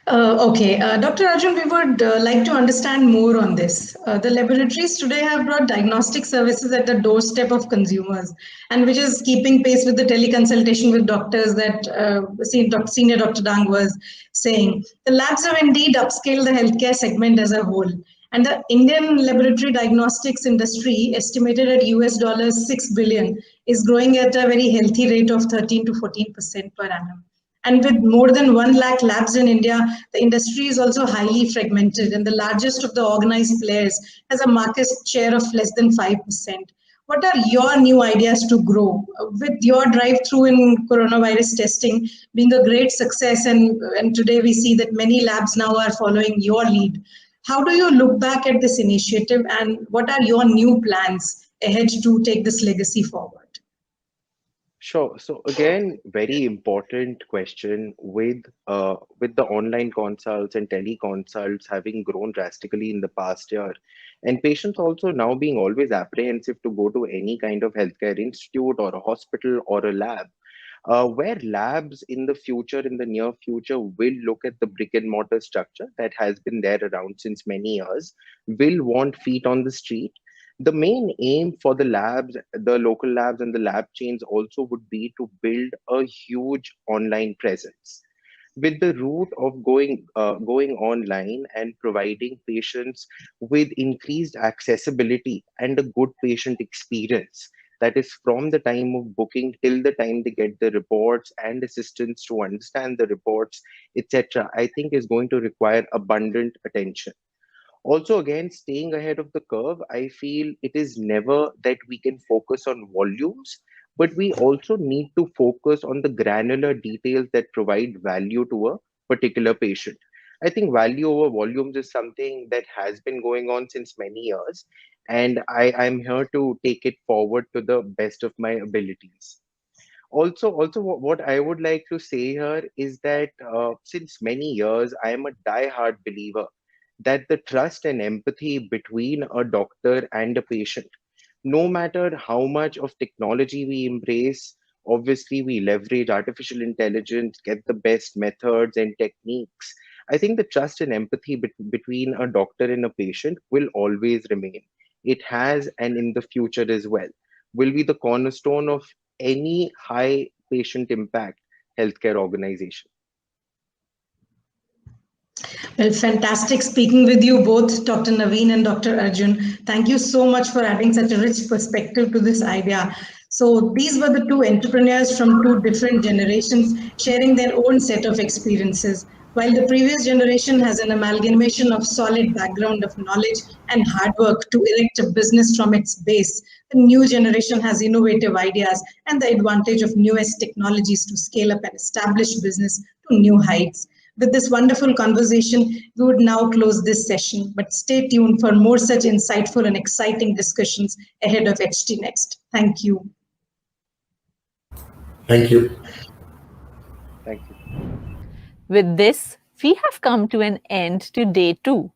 Okay, Dr. Arjun, we would like to understand more on this. The laboratories today have brought diagnostic services at the doorstep of consumers, and which is keeping pace with the teleconsultation with doctors that Senior Dr. Dang was saying. The labs have indeed upscaled the healthcare segment as a whole. And the Indian laboratory diagnostics industry, estimated at $6 billion, is growing at a very healthy rate of 13 to 14% per annum. And with more than 1 lakh labs in India, the industry is also highly fragmented, and the largest of the organized players has a market share of less than 5%. What are your new ideas to grow? With your drive-through in coronavirus testing being a great success, and today we see that many labs now are following your lead, how do you look back at this initiative, and what are your new plans ahead to take this legacy forward? Sure. So again, very important question, with the online consults and teleconsults having grown drastically in the past year, and patients also now being always apprehensive to go to any kind of healthcare institute or a hospital or a lab. Where labs in the future, in the near future, will look at the brick and mortar structure that has been there around since many years, will want feet on the street. The main aim for the labs, the local labs and the lab chains also would be to build a huge online presence, with the route of going online and providing patients with increased accessibility and a good patient experience. That is from the time of booking till the time they get the reports and assistance to understand the reports, etc. I think is going to require abundant attention. Also, again, staying ahead of the curve, I feel it is never that we can focus on volumes, but we also need to focus on the granular details that provide value to a particular patient. I think value over volumes is something that has been going on since many years, and I'm here to take it forward to the best of my abilities. Also, what I would like to say here is that since many years, I am a die-hard believer that the trust and empathy between a doctor and a patient, no matter how much of technology we embrace, obviously we leverage artificial intelligence, get the best methods and techniques. I think the trust and empathy between a doctor and a patient will always remain. It has, and in the future as well, will be the cornerstone of any high patient impact healthcare organization. Well, fantastic speaking with you both, Dr. Naveen and Dr. Arjun. Thank you so much for adding such a rich perspective to this idea. So these were the two entrepreneurs from two different generations sharing their own set of experiences. While the previous generation has an amalgamation of solid background of knowledge and hard work to erect a business from its base, the new generation has innovative ideas and the advantage of newest technologies to scale up and establish business to new heights. With this wonderful conversation, we would now close this session, but stay tuned for more such insightful and exciting discussions ahead of HT Next. Thank you. Thank you. Thank you. With this, we have come to an end to day 2.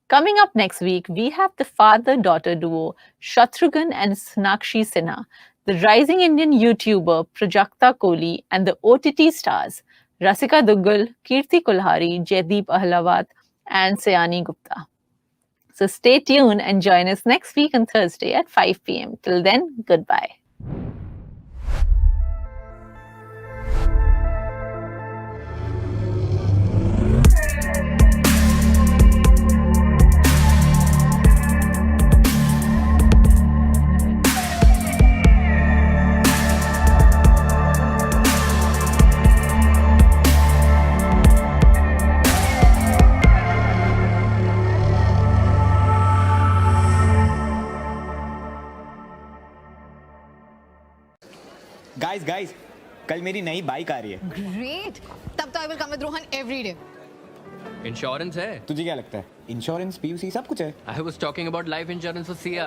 Coming up next week, we have the father-daughter duo Shatrughan and Snakshi Sinha, the rising Indian YouTuber Prajakta Kohli, and the OTT stars Rasika Duggal, Kirti Kulhari, Jaideep Ahlawat, and Sayani Gupta. So stay tuned and join us next week on Thursday at 5 p.m. Till then, goodbye. Guys कल मेरी नई bike आ रही है। Great. तब तो I will come with Rohan every day. Insurance है? तुझे क्या लगता है? इंश्योरेंस, पीयूसी सब कुछ है। I was talking about life insurance for Sia.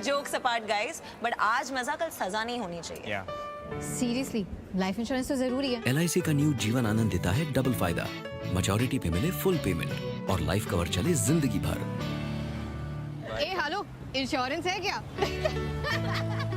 Jokes apart, guys, but आज मजा कल सजा नहीं होनी चाहिए. Seriously, life insurance तो जरूरी है. LIC का न्यू जीवन आनंद देता है डबल फायदा। मैच्योरिटी पे मिले फुल पेमेंट और लाइफ कवर चले जिंदगी भर। ए हेलो, इंश्योरेंस है क्या?